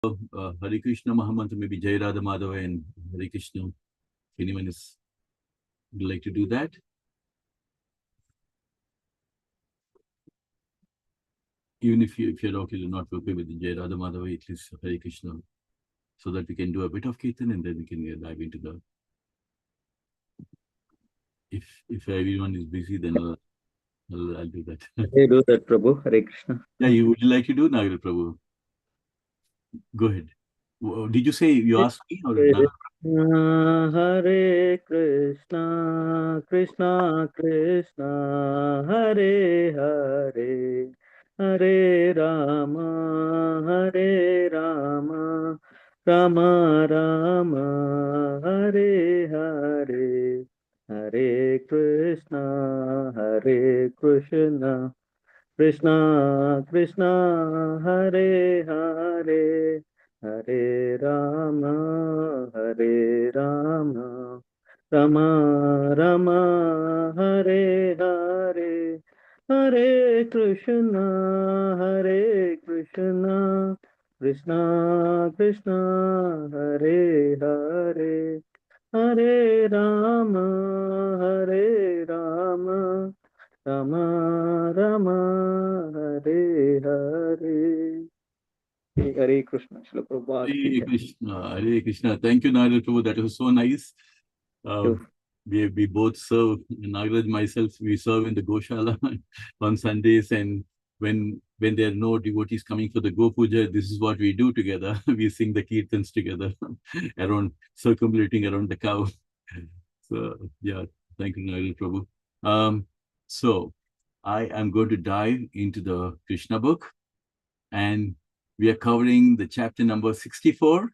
Hare Krishna Mahamantra, maybe Jai Radha Madhava and Hare Krishna. If anyone would like to do that. Even if you're okay, you're not okay with the Jai Radha Madhava, at least Hare Krishna, so that we can do a bit of Kirtan and then we can dive into the. If everyone is busy, then I'll do that. I do that, Prabhu. Hare Krishna. Yeah, would you like to do Nagar Prabhu? Go ahead. Did you say you asked me or Nagar? Hare Krishna, Krishna Krishna, Hare Hare, Hare Rama, Hare Rama, Rama Rama, Hare Hare, Hare Krishna, Hare Krishna, Krishna Krishna, Hare Hare, Hare Rama, Hare Rama, Rama Rama, Hare Hare, Hare Krishna, Hare Krishna, Krishna Krishna, Hare Hare, Hare Rama, Hare Rama, Rama Rama, Hare Hare. Hare Krishna, Srila Prabhupada ki Hare jai. Krishna, Hare Krishna. Thank you, Nagar Prabhu. That was so nice. We both serve, Nagaraj myself, we serve in the Goshala on Sundays, and when there are no devotees coming for the Go Puja, this is what we do together. We sing the Kirtans together around, circumambulating around the cow. So yeah, thank you, Nagaraj Prabhu. So I am going to dive into the Krishna book, and we are covering the chapter number 64.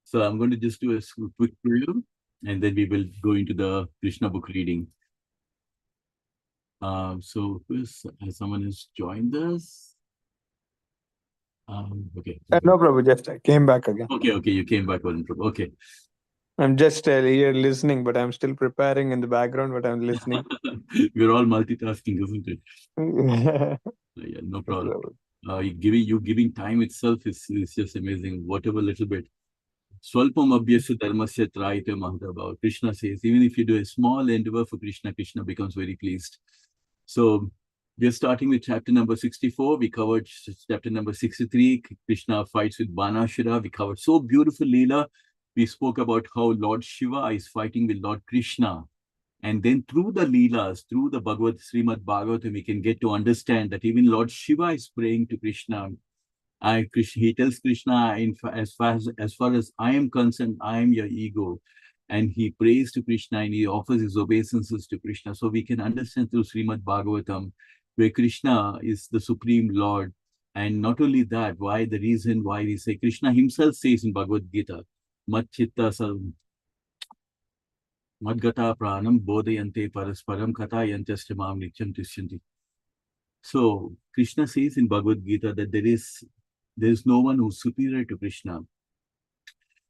So I'm going to just do a quick preview, and then we will go into the Krishna book reading. So someone has joined us. Okay. No, Prabhu, just I came back again. Okay, you came back, Prabhu. Okay. I'm just here listening, but I'm still preparing in the background, but I'm listening. We're all multitasking, isn't it? Yeah, no problem. Giving time itself is just amazing. Whatever little bit. Swalpam abhyasya dharmasya trayate mahadabhav. Krishna says, even if you do a small endeavor for Krishna, Krishna becomes very pleased. So we are starting with chapter number 64. We covered chapter number 63. Krishna fights with Banashira. We covered so beautiful Leela. We spoke about how Lord Shiva is fighting with Lord Krishna. And then through the Leelas, through the Srimad Bhagavatam, we can get to understand that even Lord Shiva is praying to Krishna. He tells Krishna, as far as I am concerned, I am your ego. And he prays to Krishna and he offers his obeisances to Krishna. So we can understand through Srimad Bhagavatam, where Krishna is the Supreme Lord. And not only that, the reason why we say, Krishna himself says in Bhagavad Gita, Madgata pranam bodhayante parasparam katayantestamam nityam tishyanti. So Krishna says in Bhagavad Gita that there is no one who's superior to Krishna.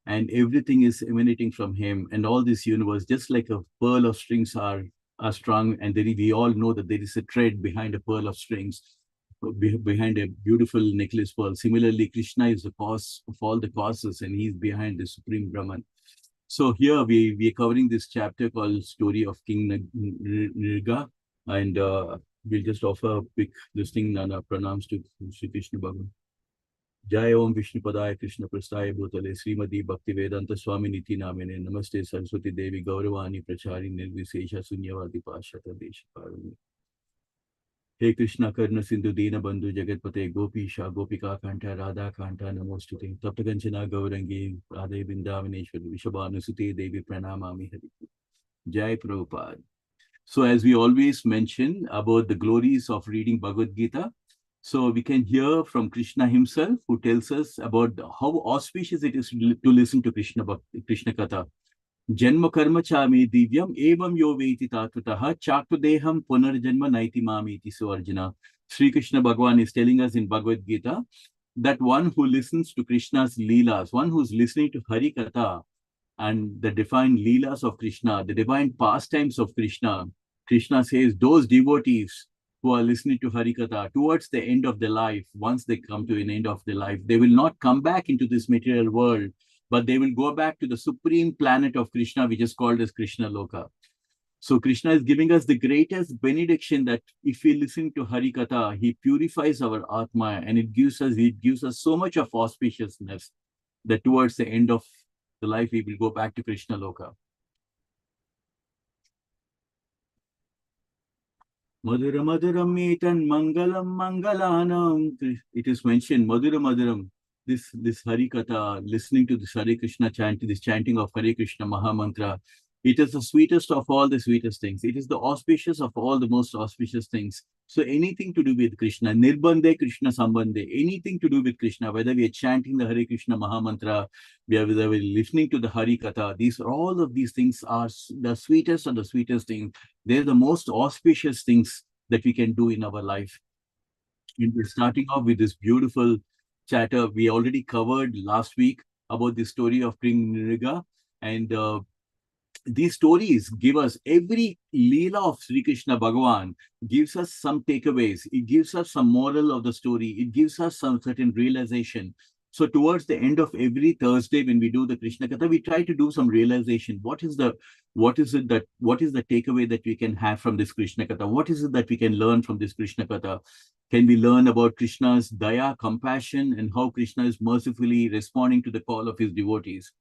And everything is emanating from him. And all this universe, just like a pearl of strings are strung, and we all know that there is a thread behind a pearl of strings, behind a beautiful necklace pearl. Similarly, Krishna is the cause of all the causes, and he's behind the Supreme Brahman. So here we are covering this chapter called Story of King Nrga, and we'll just offer a quick listing and pranams to Sri Krishna Bhagavan. Jai Om Vishnu Padaya Krishna Prastaya Bhutale Srimadi Bhakti Vedanta Swami Niti Namine Namaste Saraswati Devi Gauravani Prachari Nirvisesha Sunyavadi Pashata Desha Paruni. Hey Krishna Karna Sindhu Dina Bandhu Jagatpate Gopisha Gopika Kanta Radha Kanta Namostute Taptakanchana Gaurangi Radhe Vrindavaneshwari Vishabhanusute Devi Pranamami Hari. Jai Prabhupada. So as we always mention about the glories of reading Bhagavad Gita, so we can hear from Krishna himself, who tells us about how auspicious it is to listen to Krishna Katha. Janma karma chami divyam evam yo veti tattvataha chaktudeham punarjanma naiti mamiti. So Arjuna, Sri Krishna Bhagavan is telling us in Bhagavad Gita that one who listens to Krishna's Leelas, one who's listening to Hari Katha and the divine Leelas of Krishna, the divine pastimes of Krishna, Krishna says those devotees who are listening to Harikatha towards the end of their life, once they come to an end of their life, they will not come back into this material world, but they will go back to the supreme planet of Krishna, which is called as Krishna Loka. So Krishna is giving us the greatest benediction that if we listen to Harikatha, he purifies our Atma, and it gives us so much of auspiciousness that towards the end of the life, we will go back to Krishna Loka. Madhura Madhuram Etan Mangalam Mangalanam. It is mentioned, Madhura Madhuram, this Harikatha, listening to this Hare Krishna chanting, this chanting of Hare Krishna Maha Mantra. It is the sweetest of all the sweetest things. It is the auspicious of all the most auspicious things. So anything to do with Krishna, Nirbandhe Krishna Sambandhe, anything to do with Krishna, whether we are chanting the Hare Krishna Maha Mantra, whether we are listening to the Harikatha, all of these things are the sweetest of the sweetest things. They're the most auspicious things that we can do in our life. And we're starting off with this beautiful chatter. We already covered last week about the story of King Nrga, and these stories give us, every Leela of Sri Krishna Bhagavan gives us some takeaways. It gives us some moral of the story. It gives us some certain realization. So towards the end of every Thursday, when we do the Krishna Katha, we try to do some realization. What is the takeaway that we can have from this Krishna Katha? What is it that we can learn from this Krishna Katha? Can we learn about Krishna's daya, compassion, and how Krishna is mercifully responding to the call of his devotees?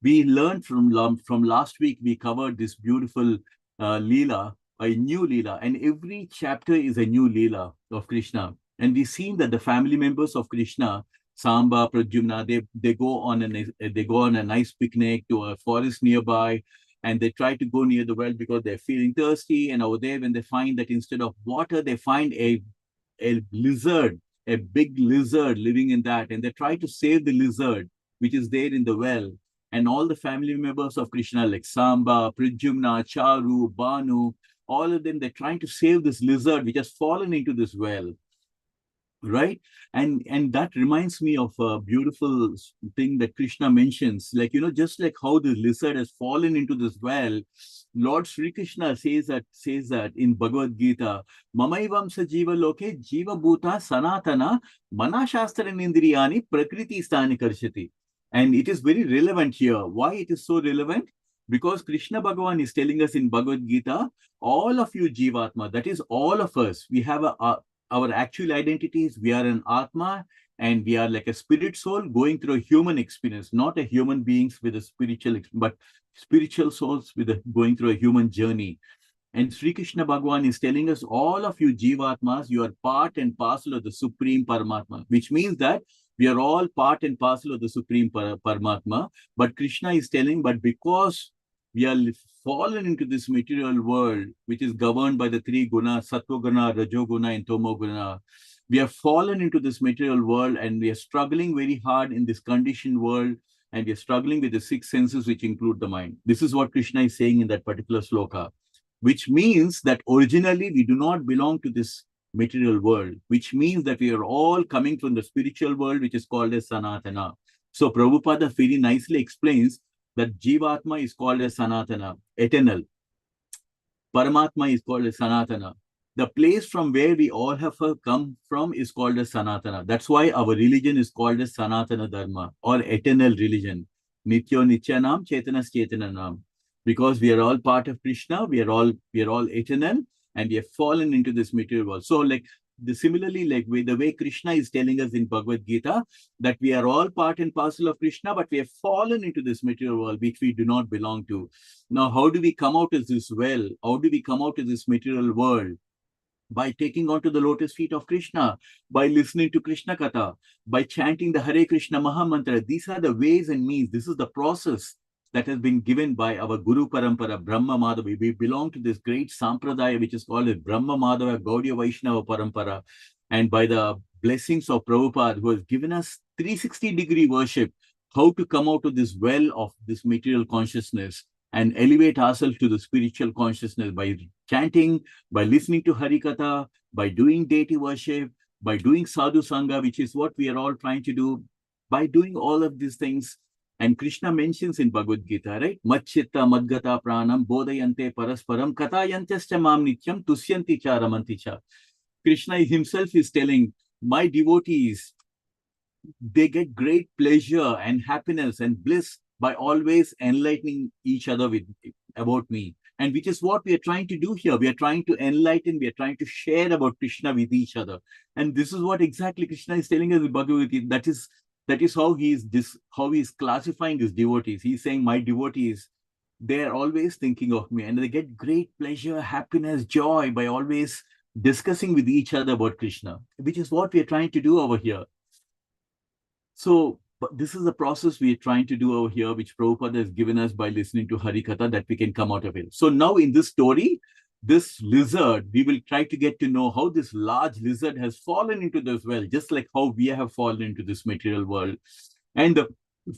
We learned from last week, we covered this beautiful Leela, a new Leela, and every chapter is a new Leela of Krishna. And we've seen that the family members of Krishna, Samba, Pradyumna, they go on a nice picnic to a forest nearby, and they try to go near the well because they're feeling thirsty. And over there, when they find that instead of water, they find a lizard, a big lizard living in that, and they try to save the lizard which is there in the well. And all the family members of Krishna, like Samba, Pradyumna, Charu, Banu, all of them, they're trying to save this lizard which has fallen into this well, right? And that reminds me of a beautiful thing that Krishna mentions, like, just like how the lizard has fallen into this well, Lord Sri Krishna says that in Bhagavad Gita, Mamaivam sa jiva loke jiva bhuta sanatana manashastra nindriyani prakriti sthani karshati. And it is very relevant here. Why it is so relevant? Because Krishna Bhagavan is telling us in Bhagavad Gita, all of you Jivatma, that is all of us, we have our actual identities. We are an Atma, and we are like a spirit soul going through a human experience, not a human beings with a spiritual, but spiritual souls going through a human journey. And Sri Krishna Bhagavan is telling us, all of you Jivatmas, you are part and parcel of the Supreme Paramatma, which means that we are all part and parcel of the Supreme Paramatma. But Krishna is telling, but because we are fallen into this material world, which is governed by the three gunas, Sattva Guna, Rajo Guna, and Tomo Guna, we have fallen into this material world, and we are struggling very hard in this conditioned world, and we are struggling with the six senses, which include the mind. This is what Krishna is saying in that particular sloka, which means that originally we do not belong to this material world, which means that we are all coming from the spiritual world, which is called as Sanatana. So Prabhupada very nicely explains that Jivatma is called as Sanatana, eternal. Paramatma is called as Sanatana. The place from where we all have come from is called as Sanatana. That's why our religion is called as Sanatana Dharma, or eternal religion. Nityo Nityanam, Chetanas Chetananam. Because we are all part of Krishna, we are all eternal, and we have fallen into this material world. So similarly, the way Krishna is telling us in Bhagavad Gita, that we are all part and parcel of Krishna, but we have fallen into this material world, which we do not belong to. Now, how do we come out of this well? How do we come out of this material world? By taking onto the lotus feet of Krishna, by listening to Krishna Katha, by chanting the Hare Krishna Maha Mantra. These are the ways and means. This is the process that has been given by our Guru Parampara, Brahma Madhava. We belong to this great Sampradaya, which is called as Brahma Madhava Gaudiya Vaishnava Parampara. And by the blessings of Prabhupada, who has given us 360-degree worship, how to come out of this well of this material consciousness and elevate ourselves to the spiritual consciousness by chanting, by listening to Harikatha, by doing deity worship, by doing Sadhu Sangha, which is what we are all trying to do. By doing all of these things, and Krishna mentions in Bhagavad Gita, right? Matchitta madgata pranam bodhayante parasparam katayantascha mam nityam tusyanti cha ramanti cha. Krishna himself is telling, my devotees, they get great pleasure and happiness and bliss by always enlightening each other with about me. And which is what we are trying to do here. We are trying to enlighten, we are trying to share about Krishna with each other. And this is what exactly Krishna is telling us in Bhagavad Gita. That is how he is classifying his devotees. He's saying, my devotees, they are always thinking of me, and they get great pleasure, happiness, joy by always discussing with each other about Krishna, which is what we are trying to do over here. So, but this is the process we are trying to do over here, which Prabhupada has given us by listening to Harikatha, that we can come out of it. So now in this story, this lizard, we will try to get to know how this large lizard has fallen into this well, just like how we have fallen into this material world. And the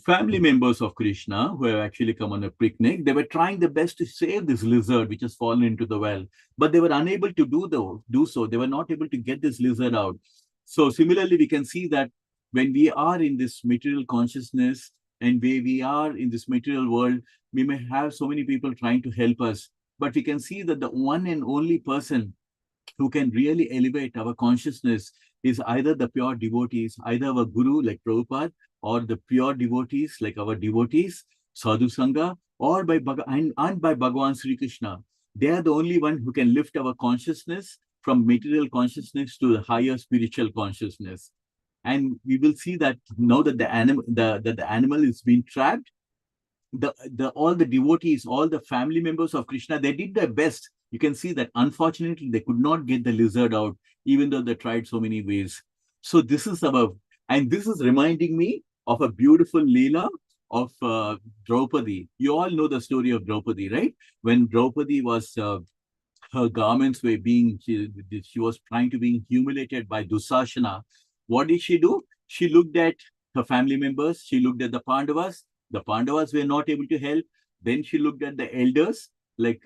family members of Krishna, who have actually come on a picnic, they were trying their best to save this lizard, which has fallen into the well, but they were unable to do so. They were not able to get this lizard out. So similarly, we can see that when we are in this material consciousness and where we are in this material world, we may have so many people trying to help us, but we can see that the one and only person who can really elevate our consciousness is either the pure devotees, either our guru like Prabhupada, or the pure devotees like our devotees, Sadhu Sangha, or by Bhagavan Sri Krishna. They are the only one who can lift our consciousness from material consciousness to the higher spiritual consciousness. And we will see that now that the animal is being trapped, all the devotees, all the family members of Krishna, they did their best. You can see that unfortunately they could not get the lizard out, even though they tried so many ways. So this is and this is reminding me of a beautiful Leela of Draupadi. You all know the story of Draupadi, right? When Draupadi was her garments were she was trying to be humiliated by Dusashana. What did she do? She looked at her family members. She looked at the Pandavas. The Pandavas were not able to help. Then she looked at the elders, like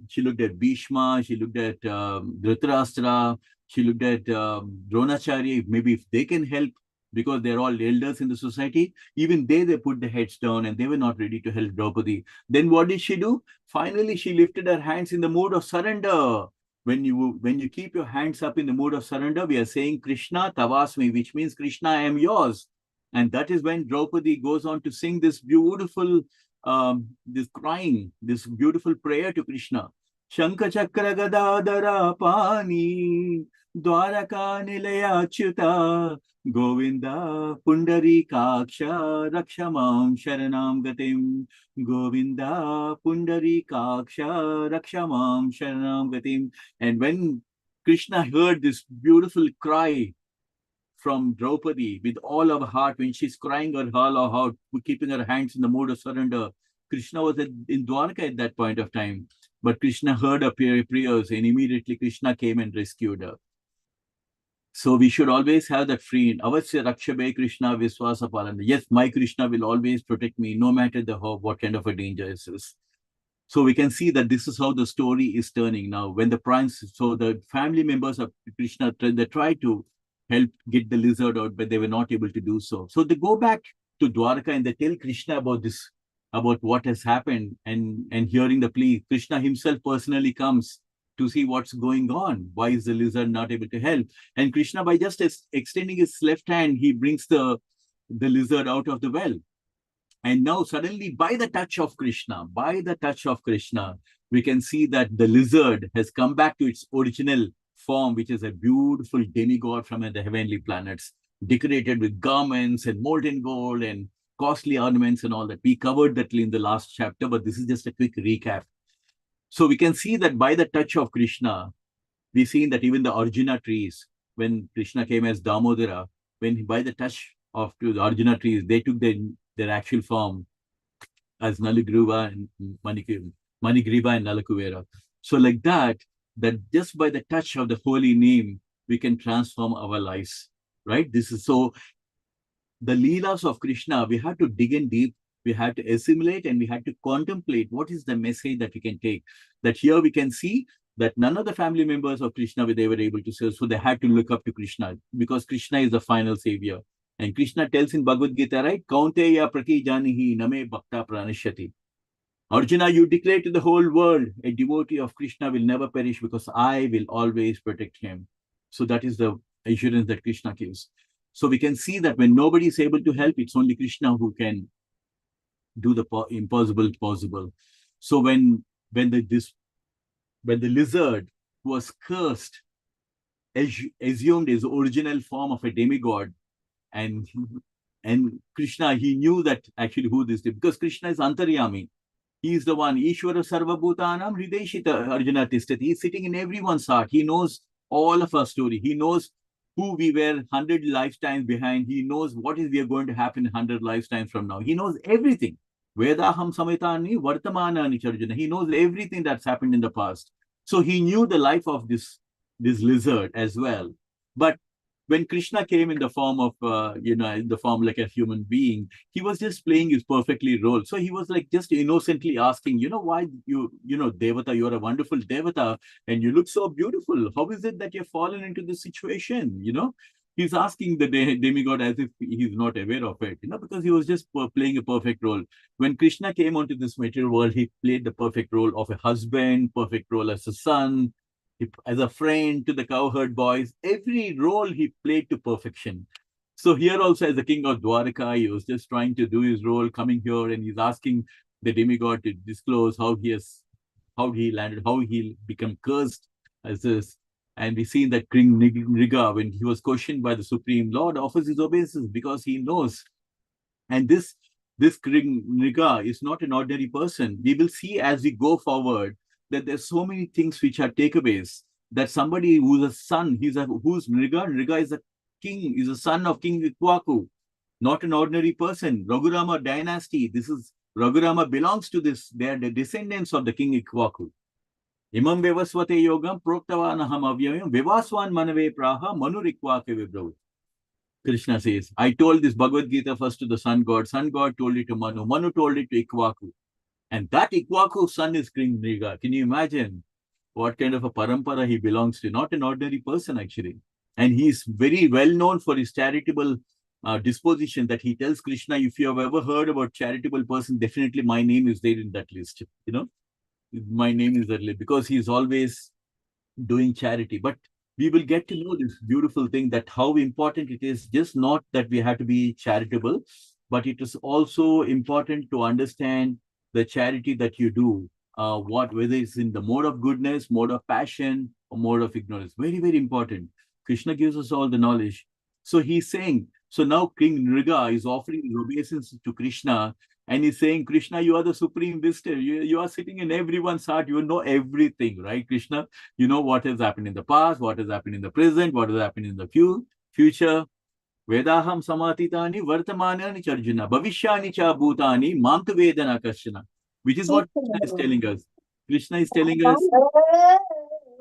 she looked at Bhishma, she looked at Dhritarashtra, she looked at Dronacharya, maybe if they can help, because they're all elders in the society. Even they put their heads down and they were not ready to help Draupadi. Then what did she do? Finally, she lifted her hands in the mood of surrender. When you keep your hands up in the mood of surrender, we are saying Krishna Tavasmi, which means Krishna, I am yours. And that is when Draupadi goes on to sing this beautiful, this beautiful prayer to Krishna. Shankha Chakra Gadadara Pani Dwaraka Nilaya Achyuta Govinda Pundari Kaksha Rakshamam Sharanam Gatim Govinda Pundari Kaksha Rakshamam Sharanam Gatim. And when Krishna heard this beautiful cry from Draupadi with all of her heart, when she's crying her all heart, keeping her hands in the mood of surrender, Krishna was in Dwarka at that point of time. But Krishna heard her prayers, and immediately Krishna came and rescued her. So we should always have that free. Avasya Rakshabe Krishna Viswasa Palana. Yes, my Krishna will always protect me, no matter what kind of a danger it is. So we can see that this is how the story is turning now. When the family members of Krishna, they tried to help get the lizard out, but they were not able to do so. So they go back to Dwarka and they tell Krishna about this, about what has happened, and hearing the plea. Krishna himself personally comes to see what's going on. Why is the lizard not able to help? And Krishna, by just extending his left hand, he brings the lizard out of the well. And now suddenly, by the touch of Krishna, we can see that the lizard has come back to its original form, which is a beautiful demigod from the heavenly planets, decorated with garments and molten gold and costly ornaments and all that. We covered that in the last chapter, but this is just a quick recap. So we can see that by the touch of Krishna, we've seen that even the Arjuna trees, when Krishna came as Damodara, by the touch of the Arjuna trees, they took their actual form as Nalagriva and Manigriva and Nalakuvera. So like that just by the touch of the holy name, we can transform our lives, right? This is so, the Leelas of Krishna, we have to dig in deep, we have to assimilate, and we have to contemplate what is the message that we can take. That here we can see that none of the family members of Krishna they were able to serve, so they had to look up to Krishna, because Krishna is the final savior. And Krishna tells in Bhagavad Gita, right? Kaunteya prati janihi name bhakta pranashyati. Arjuna, you declare to the whole world, a devotee of Krishna will never perish, because I will always protect him. So that is the assurance that Krishna gives. So we can see that when nobody is able to help, it's only Krishna who can do the impossible possible. So when the lizard was cursed, assumed his original form of a demigod, and Krishna, he knew that actually who this is, because Krishna is Antaryami. He is the one, Ishvara Sarva Bhutanam Hrideshita Arjuna Tishtati. He is sitting in everyone's heart. He knows all of our story. He knows who we were 100 lifetimes behind. He knows what is we are going to happen 100 lifetimes from now. He knows everything. Vedaham Samitani Vartamanani Arjuna. He knows everything that's happened in the past. So he knew the life of this lizard as well. But when Krishna came in the form of, in the form like a human being, he was just playing his perfectly role. So he was like just innocently asking, why Devata, you're a wonderful Devata and you look so beautiful. How is it that you've fallen into this situation? He's asking the demigod as if he's not aware of it, because he was just playing a perfect role. When Krishna came onto this material world, he played the perfect role of a husband, perfect role as a son, as a friend to the cowherd boys. Every role he played to perfection. So here also, as the king of Dwarka, he was just trying to do his role, coming here, and he's asking the demigod to disclose how he landed, how he become cursed as this. And we see that King Nrga, when he was questioned by the Supreme Lord, offers his obeisance because he knows. And this King Nrga is not an ordinary person. We will see as we go forward that there's so many things which are takeaways. That somebody who's a son, who's Nrga? Nrga is a king, is a son of King Ikwaku, not an ordinary person. Raghurama dynasty. Raghurama belongs to this. They are the descendants of the King Ikwaku. Imam Vevaswate Yogam Proktavanaham Avyayam Vivaswan Manave Praha Manurikwake Vibravut. Krishna says, I told this Bhagavad Gita first to the sun god told it to Manu told it to Ikwaku. And that Ikwaku's son is King Nrga. Can you imagine what kind of a parampara he belongs to? Not an ordinary person, actually. And he's very well known for his charitable disposition, that he tells Krishna, if you have ever heard about charitable person, definitely my name is there in that list. My name is there because he's always doing charity. But we will get to know this beautiful thing, that how important it is, just not that we have to be charitable, but it is also important to understand the charity that you do, whether it's in the mode of goodness, mode of passion, or mode of ignorance. Very, very important. Krishna gives us all the knowledge. So he's saying, so now King Nrga is offering his obeisance to Krishna, and he's saying, Krishna, you are the supreme wisdom. You are sitting in everyone's heart. You know everything, right, Krishna? You know what has happened in the past, what has happened in the present, what has happened in the future. Vedaham samatitani vartamanani charjuna bhavishyani cha bhutani mamtu vedana kashana. Which is what Krishna is telling us. Krishna is telling us,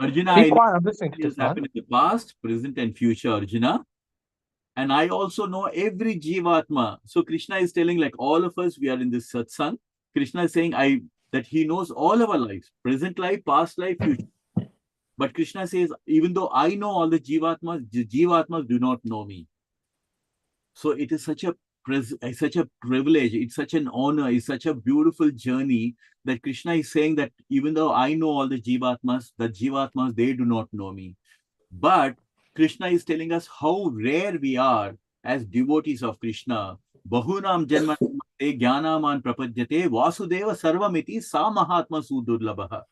Arjuna, I know what has happened in the past, present, and future, Arjuna. And I also know every Jivatma. So Krishna is telling, like all of us, we are in this satsang. Krishna is saying that he knows all our lives, present life, past life, future. But Krishna says, even though I know all the Jivatmas do not know me. So it is such a privilege, it's such an honor, it's such a beautiful journey that Krishna is saying that even though I know all the Jivatmas, they do not know me. But Krishna is telling us how rare we are as devotees of Krishna. Bahunam janma jnanaman prapajyate vasudeva sarvamiti sa mahatma sudurlabha.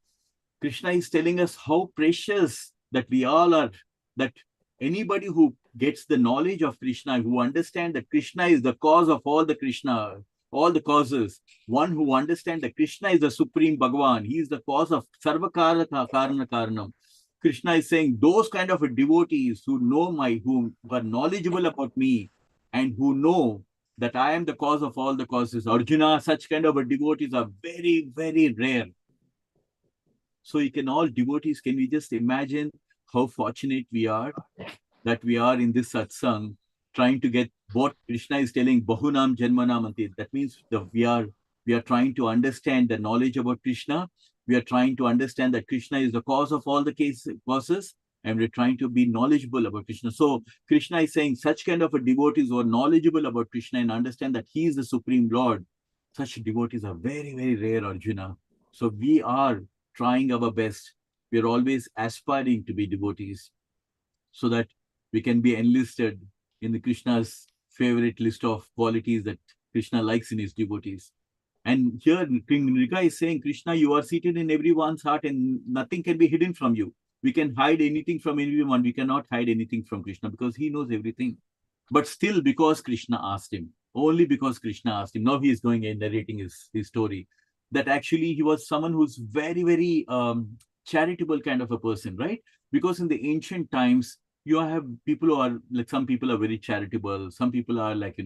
Krishna is telling us how precious that we all are, that anybody who gets the knowledge of Krishna, who understands that Krishna is the cause of all the causes, one who understands that Krishna is the supreme Bhagavan, he is the cause of sarva karana karanam. Krishna is saying those kind of devotees who are knowledgeable about me and who know that I am the cause of all the causes. Arjuna, such kind of devotees are very, very rare. So all devotees, can we just imagine how fortunate we are that we are in this satsang, trying to get what Krishna is telling, Bahunam Janmanam Anti. That means we are trying to understand the knowledge about Krishna. We are trying to understand that Krishna is the cause of all the causes, and we're trying to be knowledgeable about Krishna. So Krishna is saying such kind of devotees who are knowledgeable about Krishna and understand that he is the Supreme Lord, such devotees are very, very rare, Arjuna. So we are trying our best. We are always aspiring to be devotees. so that we can be enlisted in the Krishna's favorite list of qualities that Krishna likes in his devotees. And here King Nrga is saying, Krishna, you are seated in everyone's heart and nothing can be hidden from you. We can hide anything from anyone. We cannot hide anything from Krishna because he knows everything. But still, because Krishna asked him, only because Krishna asked him, now he is going and narrating his story, that actually he was someone who's very, very charitable kind of a person, right? Because in the ancient times, you have people who are like, some people are very charitable, some people are like,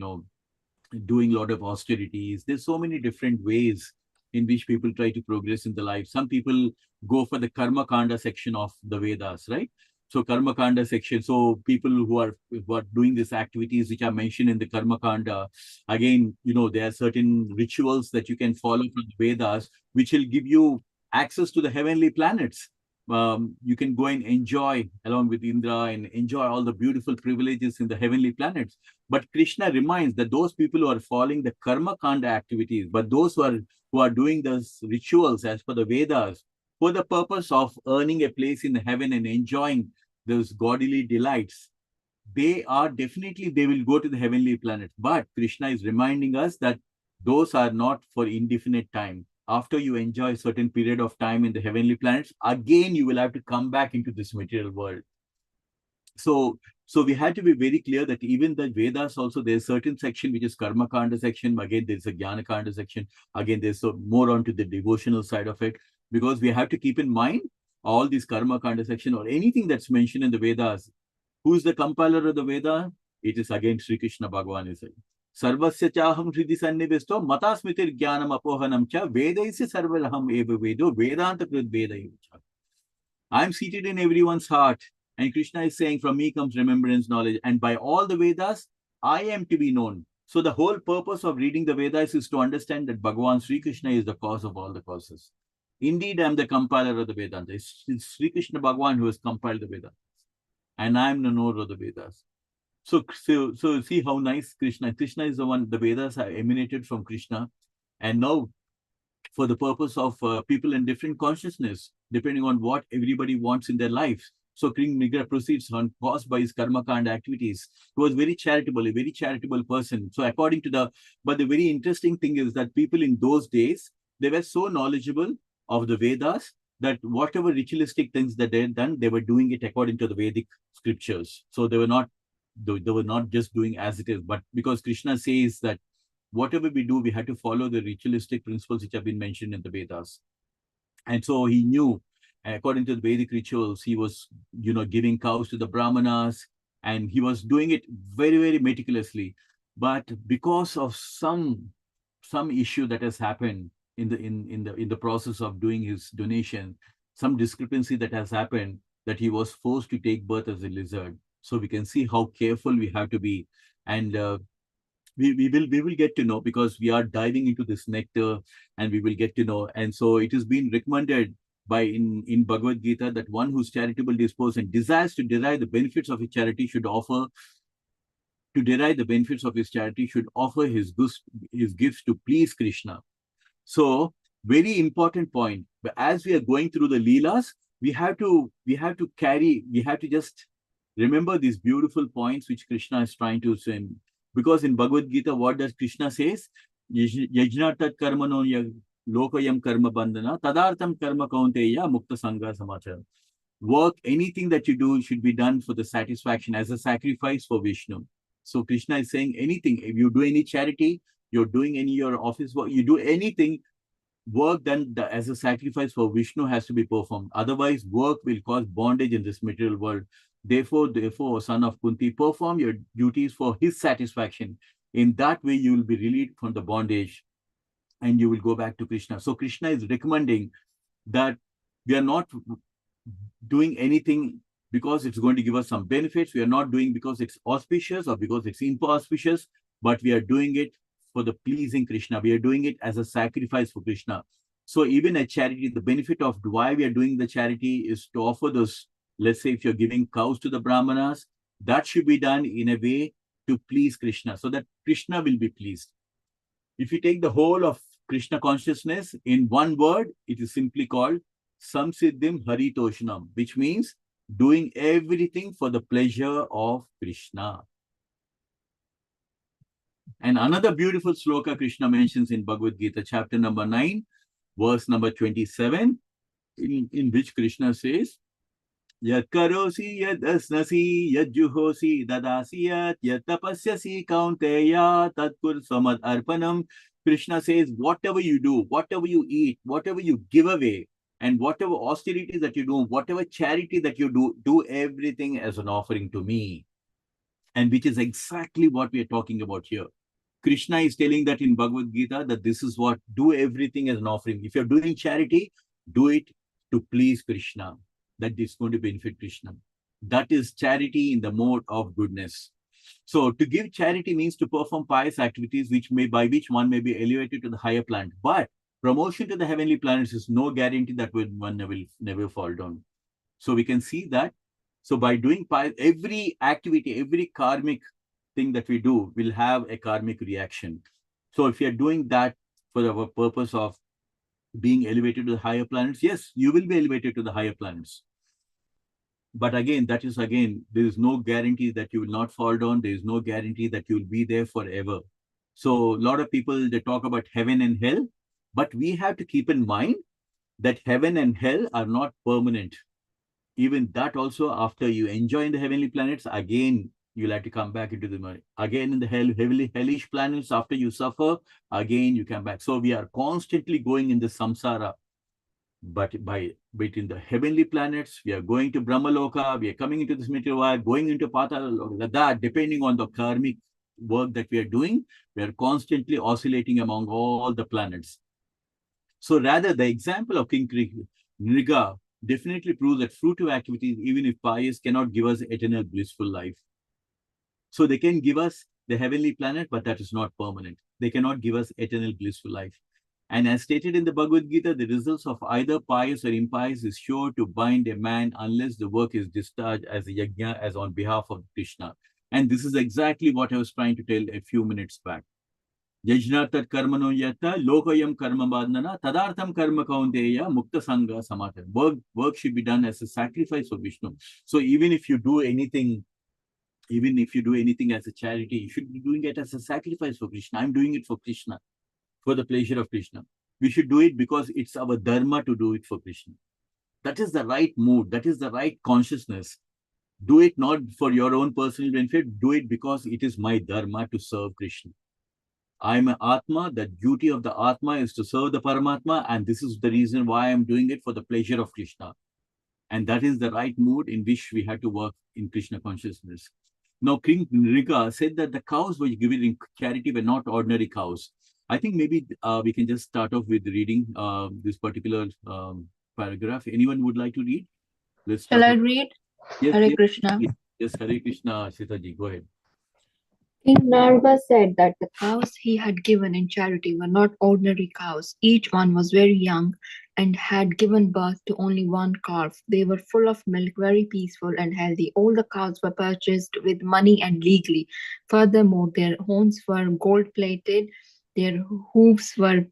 doing a lot of austerities. There's so many different ways in which people try to progress in the life. Some people go for the karma kanda section of the Vedas, right? So karma kanda section. So people who are doing these activities which are mentioned in the karma kanda, again, there are certain rituals that you can follow from the Vedas, which will give you access to the heavenly planets. You can go and enjoy along with Indra and enjoy all the beautiful privileges in the heavenly planets. But Krishna reminds that those people who are following the karma kanda activities, but those who are doing those rituals as per the Vedas, for the purpose of earning a place in heaven and enjoying those godly delights, they will go to the heavenly planet. But Krishna is reminding us that those are not for indefinite time. After you enjoy a certain period of time in the heavenly planets, again you will have to come back into this material world. So we had to be very clear that even the Vedas also, there's a certain section which is Karma Kanda section. Again, there's a Jnana Kanda section. Again, there's more onto the devotional side of it, because we have to keep in mind all these Karma Kanda section or anything that's mentioned in the Vedas. Who's the compiler of the Veda? It is again Sri Krishna Bhagavan is saying. Sarvasya chaham hridi sannivesto matasmitir jnanam apohanam cha vedaisya sarvaraham eva vedo vedanta krit veda. I'm seated in everyone's heart. And Krishna is saying, from me comes remembrance, knowledge. And by all the Vedas, I am to be known. So the whole purpose of reading the Vedas is to understand that Bhagavan Sri Krishna is the cause of all the causes. Indeed, I am the compiler of the Vedanta. It's Sri Krishna Bhagavan who has compiled the Vedas. And I am the knower of the Vedas. So see how nice Krishna is the one, the Vedas are emanated from Krishna. And now, for the purpose of people in different consciousness, depending on what everybody wants in their lives. So King Nrga proceeds on, caused by his karma kanda activities. He was very charitable, a very charitable person. So according to but the very interesting thing is that people in those days, they were so knowledgeable of the Vedas that whatever ritualistic things that they had done, they were doing it according to the Vedic scriptures. So they were not just doing as it is, but because Krishna says that whatever we do, we have to follow the ritualistic principles which have been mentioned in the Vedas. And so he knew, according to the Vedic rituals, he was, giving cows to the Brahmanas, and he was doing it very, very meticulously. But because of some issue that has happened in the process of doing his donation, some discrepancy that has happened, that he was forced to take birth as a lizard. So we can see how careful we have to be. And we will get to know, because we are diving into this nectar, and we will get to know. And so it has been recommended in Bhagavad Gita that one who's charitable disposed and desires to derive the benefits of his charity should offer his gifts to please Krishna. So very important point. But as we are going through the Leelas, we have to just remember these beautiful points which Krishna is trying to say. Because in Bhagavad Gita, what does Krishna says? Yajnatat karmano lokayam karma bandhana tadartam karma kaunteya mukta sangha samachara. Work, anything that you do should be done for the satisfaction, as a sacrifice for Vishnu. So Krishna is saying anything, if you do any charity, you're doing your office work, you do anything, work done as a sacrifice for Vishnu has to be performed. Otherwise, work will cause bondage in this material world. Therefore, son of Kunti, perform your duties for his satisfaction. In that way, you will be relieved from the bondage and you will go back to Krishna. So Krishna is recommending that we are not doing anything because it's going to give us some benefits. We are not doing because it's auspicious or because it's inauspicious, but we are doing it for the pleasing Krishna. We are doing it as a sacrifice for Krishna. So even a charity, the benefit of why we are doing the charity is to offer those, let's say if you're giving cows to the Brahmanas, that should be done in a way to please Krishna, so that Krishna will be pleased. If you take the whole of Krishna consciousness in one word, it is simply called Samsiddhim Haritoshnam, which means doing everything for the pleasure of Krishna. And another beautiful sloka Krishna mentions in Bhagavad Gita, chapter number 9, verse number 27, in which Krishna says, Yat karosi yad asnasi yad juhosi dadasi yat tapasyasi kaunteya tatkur samad arpanam. Krishna says, whatever you do, whatever you eat, whatever you give away, and whatever austerities that you do, whatever charity that you do everything as an offering to me. And which is exactly what we are talking about here. Krishna is telling that in Bhagavad Gita, that this is what, do everything as an offering. If you're doing charity, do it to please Krishna. That is going to benefit Krishna. That is charity in the mode of goodness. So to give charity means to perform pious activities by which one may be elevated to the higher planet. But promotion to the heavenly planets is no guarantee that one will never fall down. So we can see that. So by doing every activity, every karmic thing that we do will have a karmic reaction. So if you're doing that for the purpose of being elevated to the higher planets, yes, you will be elevated to the higher planets. But again, there is no guarantee that you will not fall down. There is no guarantee that you will be there forever. So a lot of people, they talk about heaven and hell, but we have to keep in mind that heaven and hell are not permanent. Even that also, after you enjoy in the heavenly planets, again, you'll have to come back into the, again in the hellish planets, after you suffer, again you come back. So we are constantly going in the samsara. But between the heavenly planets, we are going to Brahmaloka, we are coming into this material world, going into Patala, that depending on the karmic work that we are doing, we are constantly oscillating among all the planets. So rather, the example of King Nrga definitely proves that fruitive activities, even if pious, cannot give us eternal blissful life. So they can give us the heavenly planet, but that is not permanent. They cannot give us eternal blissful life. And as stated in the Bhagavad Gita, the results of either pious or impious is sure to bind a man unless the work is discharged as a yajna, as on behalf of Krishna. And this is exactly what I was trying to tell a few minutes back. Yajnatat karmano yata lokayam karma bandhana tadartham karma kaunteya mukta sangha samatha. Work should be done as a sacrifice for Vishnu. So even if you do anything as a charity, you should be doing it as a sacrifice for Krishna. I'm doing it for Krishna, for the pleasure of Krishna. We should do it because it's our dharma to do it for Krishna. That is the right mood. That is the right consciousness. Do it not for your own personal benefit. Do it because it is my dharma to serve Krishna. I'm an Atma. The duty of the Atma is to serve the Paramatma. And this is the reason why I'm doing it, for the pleasure of Krishna. And that is the right mood in which we have to work in Krishna consciousness. Now, King Nrga said that the cows were given in charity were not ordinary cows. I think maybe we can just start off with reading this particular paragraph. Anyone would like to read? Let's start. Shall I read? Yes, Hare yes, Krishna. yes, Hare Krishna, Sitaji, go ahead. King Nrga said that the cows he had given in charity were not ordinary cows. Each one was very young and had given birth to only one calf. They were full of milk, very peaceful and healthy. All the cows were purchased with money and legally. Furthermore, their horns were gold-plated, their hooves were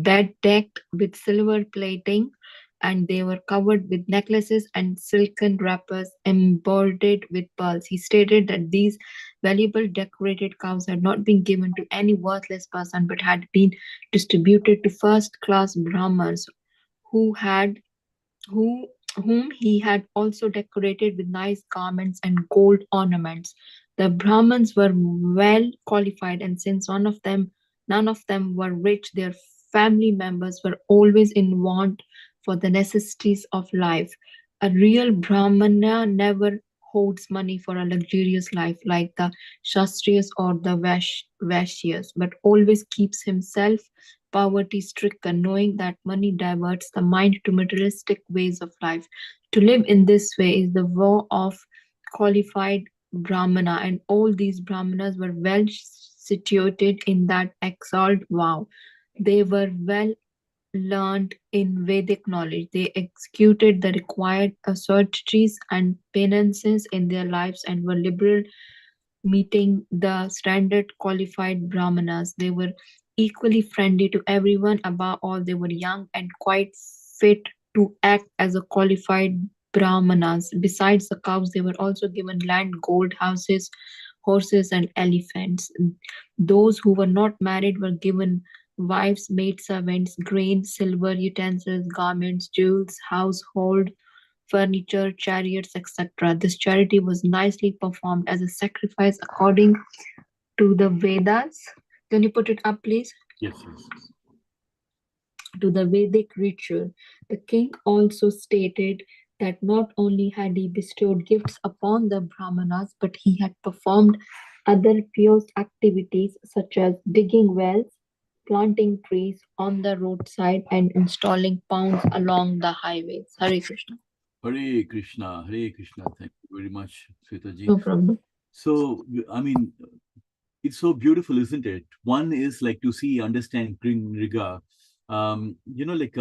bedecked with silver plating, and they were covered with necklaces and silken wrappers embroidered with pearls. He stated that these valuable decorated cows had not been given to any worthless person but had been distributed to first-class Brahmins who had who whom he had also decorated with nice garments and gold ornaments. The Brahmins were well qualified, and since none of them were rich, their family members were always in want for the necessities of life. A real Brahmana never hoards money for a luxurious life like the Shastriyas or the Vaishyas, but always keeps himself poverty-stricken, knowing that money diverts the mind to materialistic ways of life. To live in this way is the vow of qualified Brahmana, and all these Brahmanas were well situated in that exalted vow. They were well learned in Vedic knowledge. They executed the required austerities and penances in their lives and were liberal, meeting the standard qualified Brahmanas. They were equally friendly to everyone. Above all, they were young and quite fit to act as a qualified Brahmanas. Besides the cows, they were also given land, gold, houses, horses, and elephants. Those who were not married were given wives, maidservants, grain, silver, utensils, garments, jewels, household furniture, chariots, etc. This charity was nicely performed as a sacrifice according to the Vedas. Can you put it up, please? Yes, yes. To the Vedic ritual. The king also stated that not only had he bestowed gifts upon the Brahmanas, but he had performed other pious activities such as digging wells, planting trees on the roadside, and installing ponds along the highways. Hare Krishna. Hare Krishna, Hare Krishna. Thank you very much, Swetaji. No problem. So, I mean, it's so beautiful, isn't it? One is like to see, understand Nrga. Like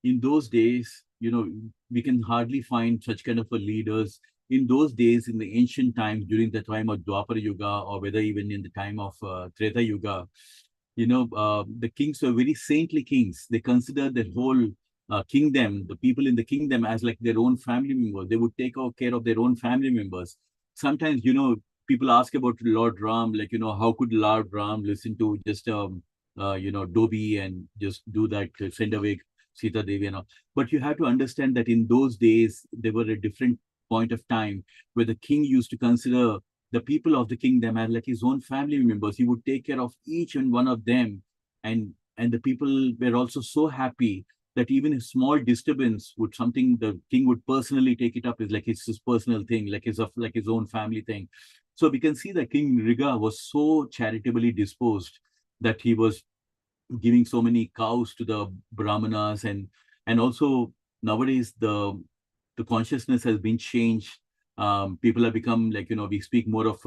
in those days, we can hardly find such kind of a leaders. In those days, in the ancient times, during the time of Dwapara Yuga, or whether even in the time of Treta Yuga, the kings were very saintly kings. They considered the whole kingdom, the people in the kingdom, as like their own family members. They would take care of their own family members. Sometimes, people ask about Lord Ram, like, how could Lord Ram listen to just, Dobi and just do that, send away Sita Devi and all. But you have to understand that in those days, there were a different point of time where the king used to consider the people of the kingdom as like his own family members. He would take care of each and one of them. And the people were also so happy that even a small disturbance would something the king would personally take it up, is like it's his personal thing, like his own family thing. So we can see that King Nrga was so charitably disposed that he was giving so many cows to the Brahmanas, and also nowadays the consciousness has been changed. People have become like, we speak more of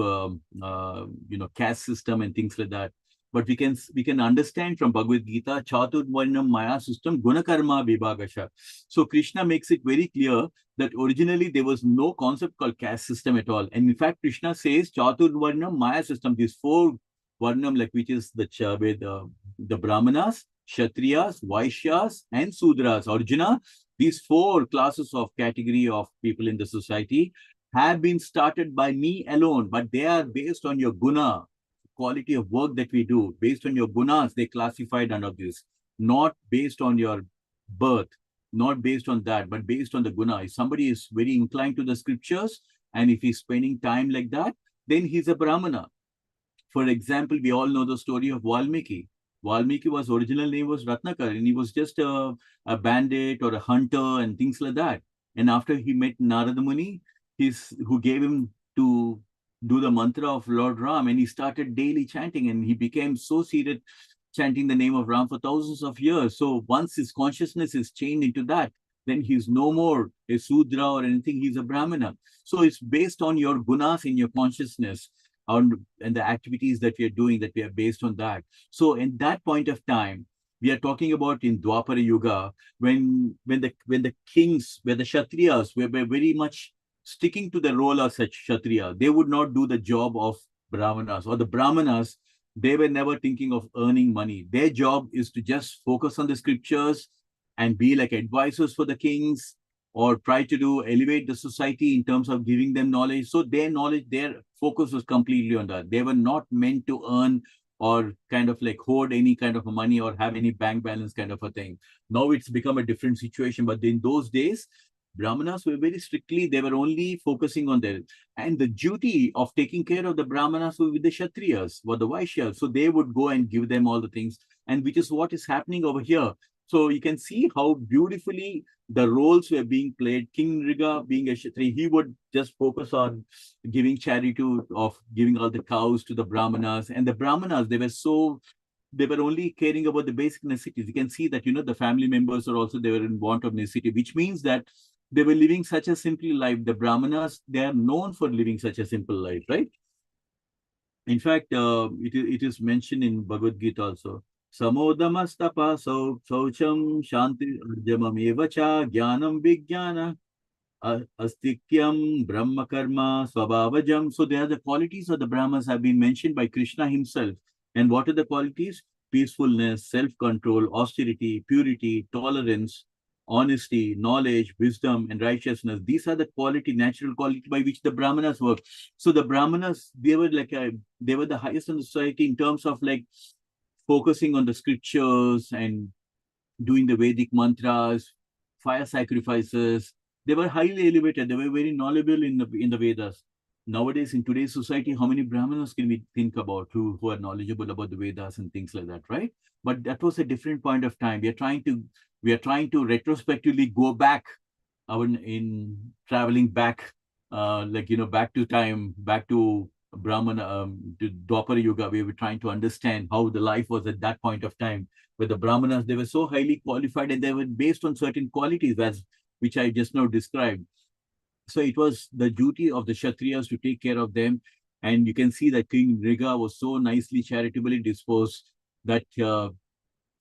caste system and things like that. But we can understand from Bhagavad Gita, Chaturvarnam Maya system, Gunakarma Vibhagasha. So Krishna makes it very clear that originally there was no concept called caste system at all. And in fact, Krishna says Chaturvarnam Maya system, these four Varnam, like which is the Brahmanas, Kshatriyas, Vaishyas, and Sudras. Arjuna, these four classes of category of people in the society have been started by me alone, but they are based on your guna, quality of work that we do. Based on your gunas, they classified under this, not based on your birth, not based on that, but based on the guna. If somebody is very inclined to the scriptures, and if he's spending time like that, then he's a Brahmana. For example, we all know the story of Valmiki. Valmiki was original name was Ratnakar, and he was just a bandit or a hunter and things like that. And after he met Narada Muni, who gave him to do the mantra of Lord Ram, and he started daily chanting, and he became so seated chanting the name of Ram for thousands of years. So once his consciousness is changed into that, then he's no more a Sudra or anything, he's a Brahmana. So it's based on your gunas in your consciousness, and the activities that we are doing, that we are based on that. So in that point of time, we are talking about in Dwapara Yuga, when the kings, where the Kshatriyas were very much sticking to the role of such Kshatriya. They would not do the job of Brahmanas, or the Brahmanas, they were never thinking of earning money. Their job is to just focus on the scriptures and be like advisors for the kings, or try to elevate the society in terms of giving them knowledge. So their focus was completely on that. They were not meant to earn or kind of like hoard any kind of money or have any bank balance kind of a thing. Now it's become a different situation. But in those days, Brahmanas were very strictly, they were only focusing on their, and the duty of taking care of the Brahmanas were with the Kshatriyas, or the Vaishyas. So they would go and give them all the things, and which is what is happening over here. So you can see how beautifully the roles were being played. King Nrga being a Kshatriya, he would just focus on giving charity of giving all the cows to the Brahmanas. And the Brahmanas, they were only caring about the basic necessities. You can see that, the family members are also, they were in want of necessity, which means that they were living such a simple life. The Brahmanas, they are known for living such a simple life, right? In fact, it is mentioned in Bhagavad Gita also. Samodamastapa saucham shanti arjamam evacha jnanam vijnana astikyam brahma karma swabhavajam. So there are the qualities of the Brahmas have been mentioned by Krishna himself. And what are the qualities? Peacefulness, self-control, austerity, purity, tolerance, honesty, knowledge, wisdom, and righteousness. These are the quality, natural quality by which the Brahmanas work. So the Brahmanas, they were they were the highest in the society in terms of like focusing on the scriptures and doing the Vedic mantras, fire sacrifices. They were highly elevated. They were very knowledgeable in the Vedas. Nowadays, in today's society, how many Brahmanas can we think about who are knowledgeable about the Vedas and things like that, right? But that was a different point of time. We are trying to retrospectively go back in traveling back, back to time, back to Brahmana, to Dwapara Yuga. We were trying to understand how the life was at that point of time. Where the Brahmanas, they were so highly qualified and they were based on certain qualities, which I just now described. So it was the duty of the Kshatriyas to take care of them. And you can see that King Nrga was so nicely charitably disposed that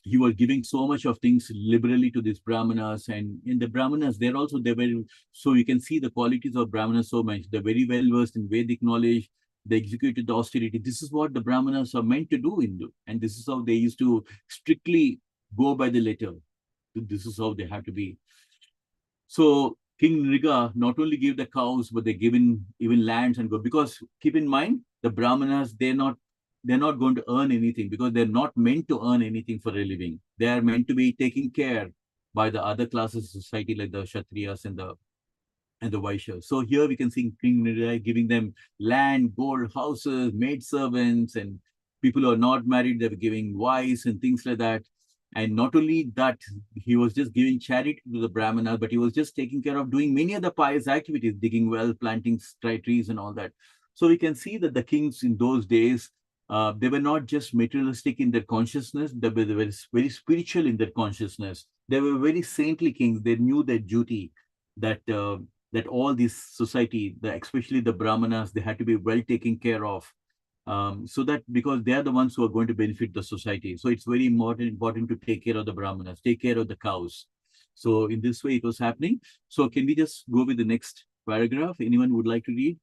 he was giving so much of things liberally to these Brahmanas. And in the Brahmanas, they were, so you can see the qualities of Brahmanas so much. They're very well versed in Vedic knowledge. They executed the austerity. This is what the Brahmanas are meant to do and this is how they used to strictly go by the letter. This is how they have to be. So King Nrga not only gave the cows, but they given even lands and gold. Because keep in mind, the Brahmanas, they're not going to earn anything because they're not meant to earn anything for a living. They are meant to be taken care by the other classes of society like the Kshatriyas and the Vaishyas. So here we can see King Nrga giving them land, gold, houses, maid servants, and people who are not married, they were giving wives and things like that. And not only that, he was just giving charity to the Brahmanas, but he was just taking care of doing many other pious activities, digging wells, planting trees and all that. So we can see that the kings in those days, they were not just materialistic in their consciousness, they were very, very spiritual in their consciousness. They were very saintly kings. They knew their duty that that all this society, especially the Brahmanas, they had to be well taken care of. So that because they are the ones who are going to benefit the society. So it's very important to take care of the Brahmanas, take care of the cows. So in this way, it was happening. So can we just go with the next paragraph? Anyone would like to read?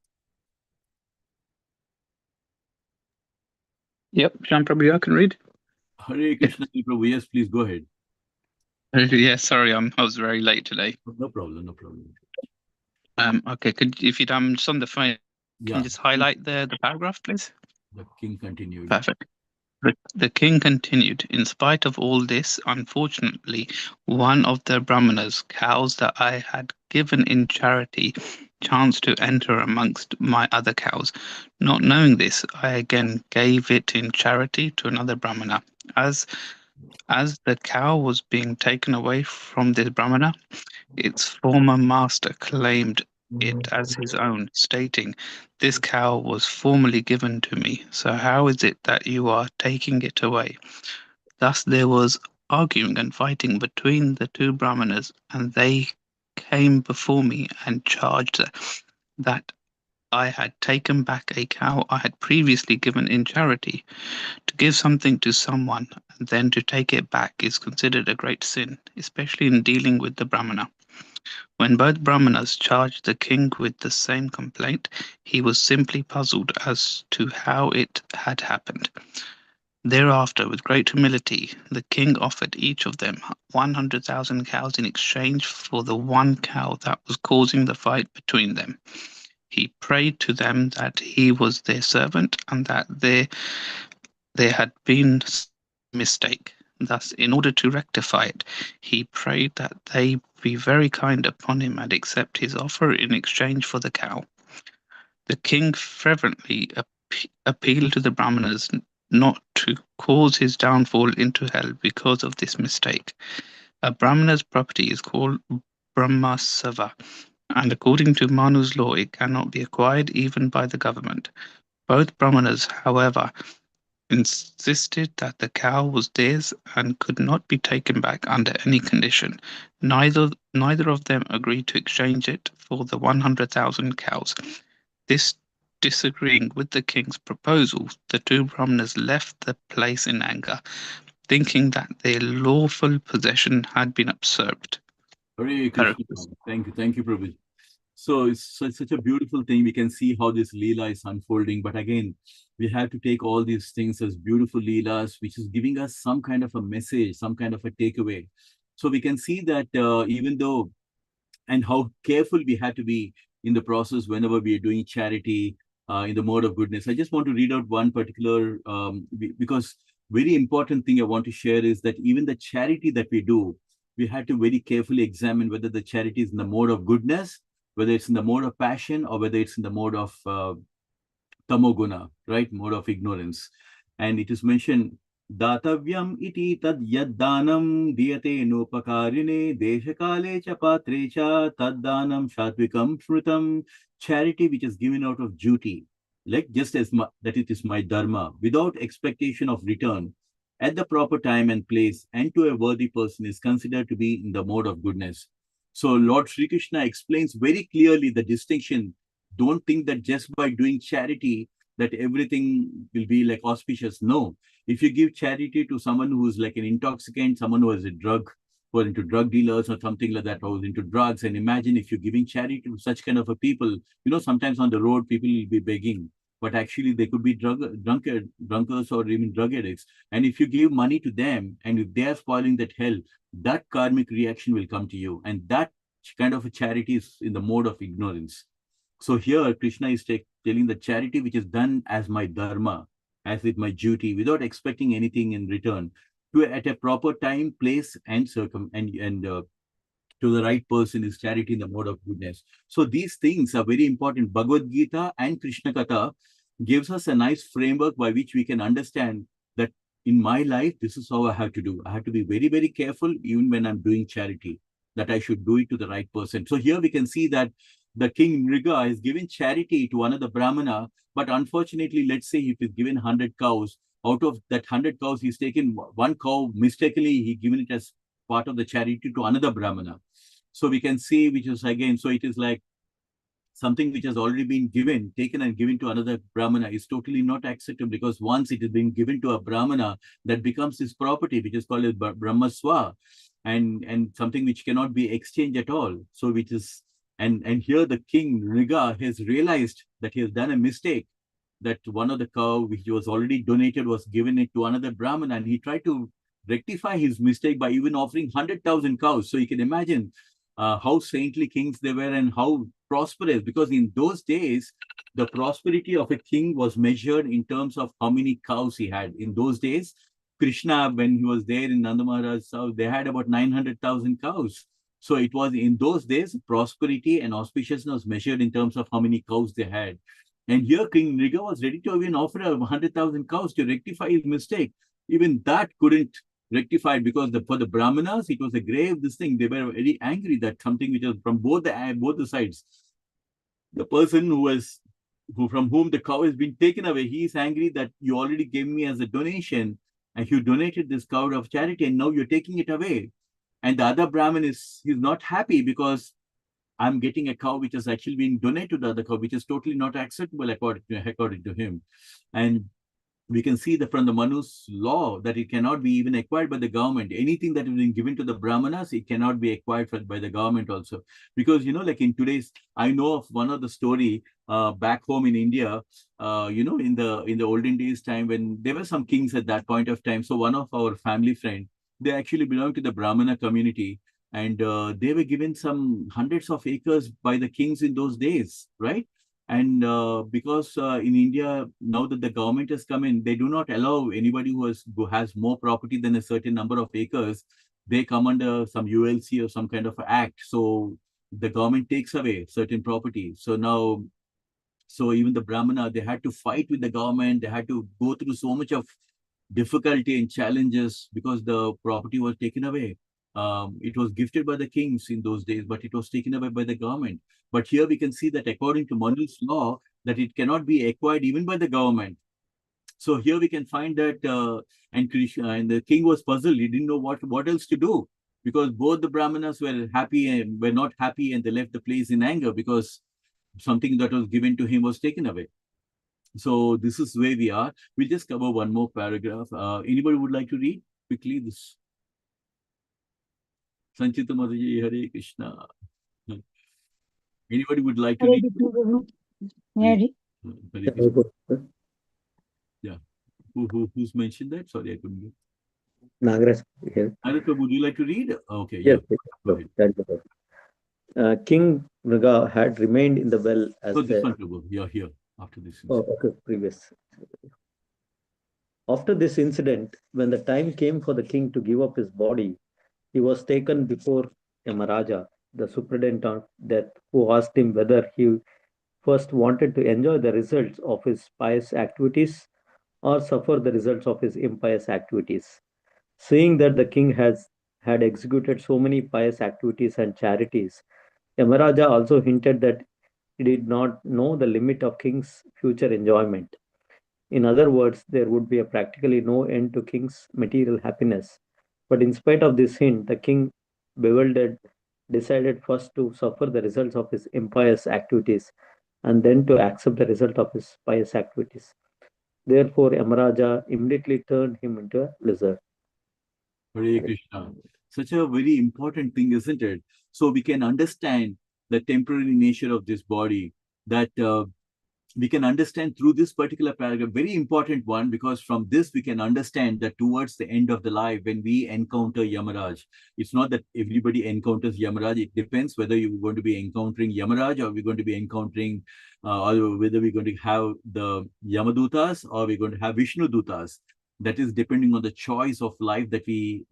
Yep, Shyam Prabhu, I can read. Hare Krishna, Prabhu. Yes, please go ahead. Yeah, sorry, I was very late today. No problem, no problem. Okay, if you'd just on the phone, can you just highlight the paragraph, please? The king continued. Perfect. The king continued, in spite of all this, unfortunately, one of the Brahmanas' cows that I had given in charity chanced to enter amongst my other cows. Not knowing this, I again gave it in charity to another Brahmana. As the cow was being taken away from this Brahmana, its former master claimed it as his own, stating, "This cow was formerly given to me, so how is it that you are taking it away?" Thus there was arguing and fighting between the two Brahmanas, and they came before me and charged that I had taken back a cow I had previously given in charity. To give something to someone and then to take it back is considered a great sin, especially in dealing with the Brahmana. When both Brahmanas charged the king with the same complaint, he was simply puzzled as to how it had happened. Thereafter, with great humility, the king offered each of them 100,000 cows in exchange for the one cow that was causing the fight between them. He prayed to them that he was their servant and that there had been a mistake. Thus, in order to rectify it, he prayed that they be very kind upon him and accept his offer in exchange for the cow. The king fervently appealed to the Brahmanas not to cause his downfall into hell because of this mistake. A Brahmana's property is called Brahmasava, and according to Manu's law, it cannot be acquired even by the government. Both Brahmanas, however, insisted that the cow was theirs and could not be taken back under any condition. Neither of them agreed to exchange it for the 100,000 cows. This disagreeing with the king's proposal, the two Brahmanas left the place in anger, thinking that their lawful possession had been usurped. Hare Krishna. Thank you, Prabhu. So it's such a beautiful thing. We can see how this Leela is unfolding. But again, we have to take all these things as beautiful Leelas, which is giving us some kind of a message, some kind of a takeaway. So we can see that even though, and how careful we had to be in the process whenever we are doing charity in the mode of goodness. I just want to read out one particular, because very important thing I want to share is that even the charity that we do, we had to very carefully examine whether the charity is in the mode of goodness, whether it's in the mode of passion, or whether it's in the mode of tamoguna, right? Mode of ignorance. And it is mentioned, Datavyam iti tad yaddanam diyate nopakarine deshakale cha patre cha taddanam shatvikam shrutam. Charity which is given out of duty, like just as that it is my dharma, without expectation of return, at the proper time and place, and to a worthy person, is considered to be in the mode of goodness. So Lord Sri Krishna explains very clearly the distinction. Don't think that just by doing charity that everything will be like auspicious. No. If you give charity to someone who is like an intoxicant, someone who has a drug, who are into drug dealers or something like that, or into drugs, and imagine if you're giving charity to such kind of a people, sometimes on the road people will be begging, but actually they could be drunkards or even drug addicts. And if you give money to them, and if they are spoiling that health, that karmic reaction will come to you. And that kind of a charity is in the mode of ignorance. So here Krishna is telling the charity which is done as my dharma, as with my duty, without expecting anything in return, at a proper time, place, and to the right person, is charity in the mode of goodness. So these things are very important. Bhagavad Gita and Krishna Katha gives us a nice framework by which we can understand that in my life, this is how I have to do. I have to be very, very careful even when I'm doing charity, that I should do it to the right person. So here we can see that the king Nrga is giving charity to another Brahmana, but unfortunately, let's say if he's given 100 cows, out of that 100 cows, he's taken one cow, mistakenly, he given it as part of the charity to another Brahmana. So we can see, which is again, so it is like something which has already been given, taken and given to another Brahmana is totally not acceptable, because once it has been given to a Brahmana, that becomes his property, which is called as Brahmaswa, and something which cannot be exchanged at all. So which is, and here the king Nrga has realized that he has done a mistake, that one of the cow which was already donated was given it to another Brahmana, and he tried to rectify his mistake by even offering 100,000 cows. So you can imagine how saintly kings they were and how prosperous, because in those days, the prosperity of a king was measured in terms of how many cows he had. In those days, Krishna, when he was there in Nanda Maharaj's house, they had about 900,000 cows. So it was in those days, prosperity and auspiciousness was measured in terms of how many cows they had. And here King Nrga was ready to even offer 100,000 cows to rectify his mistake. Even that couldn't rectify it, because for the Brahmanas, it was a grave this thing. They were very angry that something which was from both the sides. The person from whom the cow has been taken away, he is angry that you already gave me as a donation, and you donated this cow of charity, and now you're taking it away. And the other Brahmin he's not happy, because I'm getting a cow which is actually being donated to the other cow, which is totally not acceptable according to him. And we can see that from the Manu's law that it cannot be even acquired by the government. Anything that has been given to the Brahmanas, it cannot be acquired by the government also. Because, like in today's, I know of one of the story back home in India, in the olden days time, when there were some kings at that point of time. So one of our family friend, they actually belong to the Brahmana community, and they were given some hundreds of acres by the kings in those days, right? And because in India, now that the government has come in, they do not allow anybody who has more property than a certain number of acres. They come under some ULC or some kind of act. So the government takes away certain property. So now, so even the Brahmana, they had to fight with the government. They had to go through so much of difficulty and challenges because the property was taken away. It was gifted by the kings in those days, but it was taken away by the government. But here we can see that according to Manu's law, that it cannot be acquired even by the government. So here we can find that, and Krishna and the king was puzzled. He didn't know what else to do, because both the Brahmanas were happy and were not happy, and they left the place in anger because something that was given to him was taken away. So this is where we are. We'll just cover one more paragraph. Anybody would like to read quickly this? Sanchita Mataji, Hare Krishna. Anybody would like to read? Yeah. Who's mentioned that? Sorry, I couldn't get. Nagaraj here. Nrga, would you like to read? Okay, Yes, yeah. yes, Go no, ahead. thank you, sir. King Nrga had remained in the well as So this the one, Prabhu, you're here after this incident. okay, previous. After this incident, when the time came for the king to give up his body, he was taken before Yamaraja, the superintendent of death, who asked him whether he first wanted to enjoy the results of his pious activities or suffer the results of his impious activities. Seeing that the king had executed so many pious activities and charities, Yamaraja also hinted that he did not know the limit of king's future enjoyment. In other words, there would be a practically no end to king's material happiness. But in spite of this hint, the king, bewildered, decided first to suffer the results of his impious activities and then to accept the result of his pious activities. Therefore, Yamaraja immediately turned him into a lizard. Hare Krishna. Such a very important thing, isn't it? So we can understand the temporary nature of this body, that we can understand through this particular paragraph, very important one, because from this we can understand that towards the end of the life, when we encounter Yamaraj, it's not that everybody encounters Yamaraj. It depends whether you're going to be encountering Yamaraj, or we're going to be encountering, or whether we're going to have the Yamadutas or we're going to have Vishnu Dutas. That is depending on the choice of life that we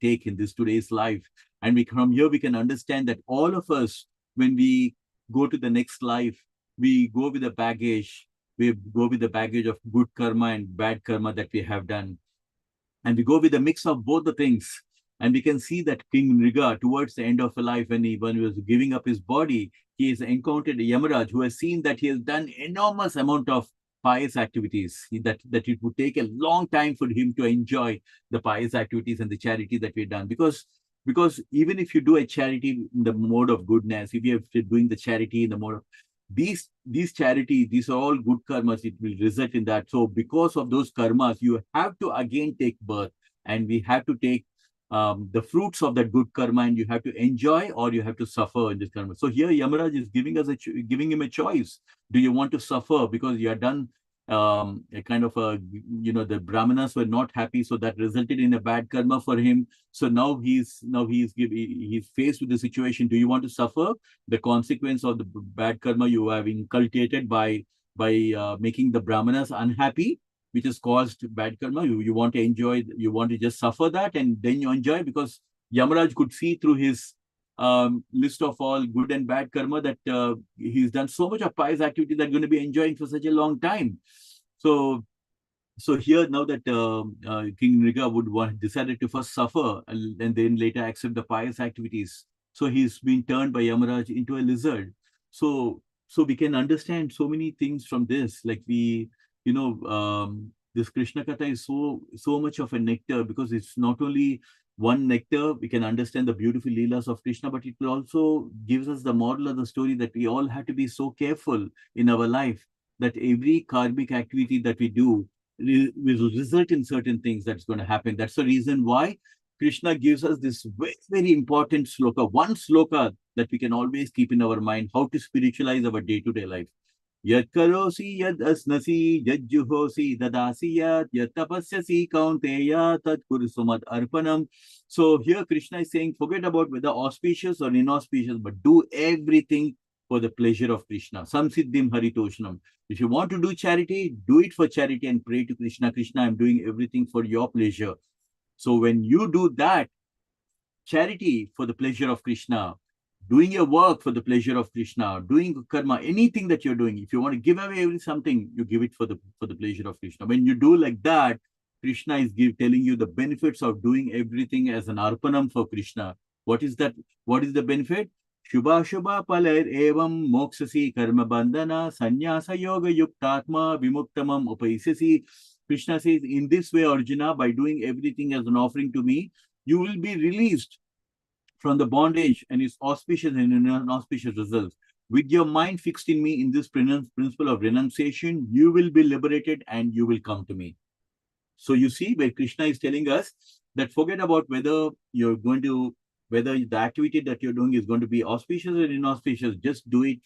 take in this today's life. And we, from here we can understand that all of us, when we go to the next life, we go with the baggage. We go with the baggage of good karma and bad karma that we have done. And we go with a mix of both the things. And we can see that King Nrga, towards the end of his life, when he was giving up his body, he has encountered a Yamaraj who has seen that he has done enormous amount of pious activities, that it would take a long time for him to enjoy the pious activities and the charity that we've done. Because even if you do a charity in the mode of goodness, if you're doing the charity in the mode of these charity, these are all good karmas, it will result in that. So because of those karmas, you have to again take birth, and we have to take the fruits of that good karma, and you have to enjoy or you have to suffer in this karma. So here Yamaraj is giving us giving him a choice. Do you want to suffer because you are done a kind of a, the Brahmanas were not happy, so that resulted in a bad karma for him. So he's faced with the situation. Do you want to suffer the consequence of the bad karma you have inculcated by making the Brahmanas unhappy, which has caused bad karma? You want to enjoy, you want to just suffer that and then you enjoy, because Yamaraj could see through his list of all good and bad karma that he's done so much of pious activity that going to be enjoying for such a long time. So here now that King Nrga decided to first suffer and then later accept the pious activities. So he's been turned by Yamaraj into a lizard. So we can understand so many things from this. Like this Krishna Katha is so much of a nectar, because it's not only one nectar. We can understand the beautiful leelas of Krishna, but it will also gives us the moral of the story that we all have to be so careful in our life, that every karmic activity that we do will result in certain things that's going to happen. That's the reason why Krishna gives us this very, very important sloka, one sloka that we can always keep in our mind, how to spiritualize our day-to-day life. Yad karosi, yad asnasi, yad juhosi, dadasi yad tapasyasi kaunteya, tat kursumat arpanam. So here Krishna is saying, forget about whether auspicious or inauspicious, but do everything for the pleasure of Krishna. Samsiddhim haritoshnam. If you want to do charity, do it for charity and pray to Krishna. Krishna, I'm doing everything for your pleasure. So when you do that, charity for the pleasure of Krishna, doing your work for the pleasure of Krishna, doing karma, anything that you're doing, if you want to give away something, you give it for the pleasure of Krishna. When you do like that, Krishna is telling you the benefits of doing everything as an arpanam for Krishna. What is that? What is the benefit? Shubha Shubha Paler Evam Moksasi Karma Bandhana Sanyasa Yoga Yuktatma Vimuktamam Upaisasi. Krishna says, in this way, Arjuna, by doing everything as an offering to me, you will be released from the bondage and its auspicious and inauspicious results. With your mind fixed in me in this principle of renunciation, you will be liberated and you will come to me. So you see where Krishna is telling us that forget about whether the activity that you're doing is going to be auspicious or inauspicious. Just do it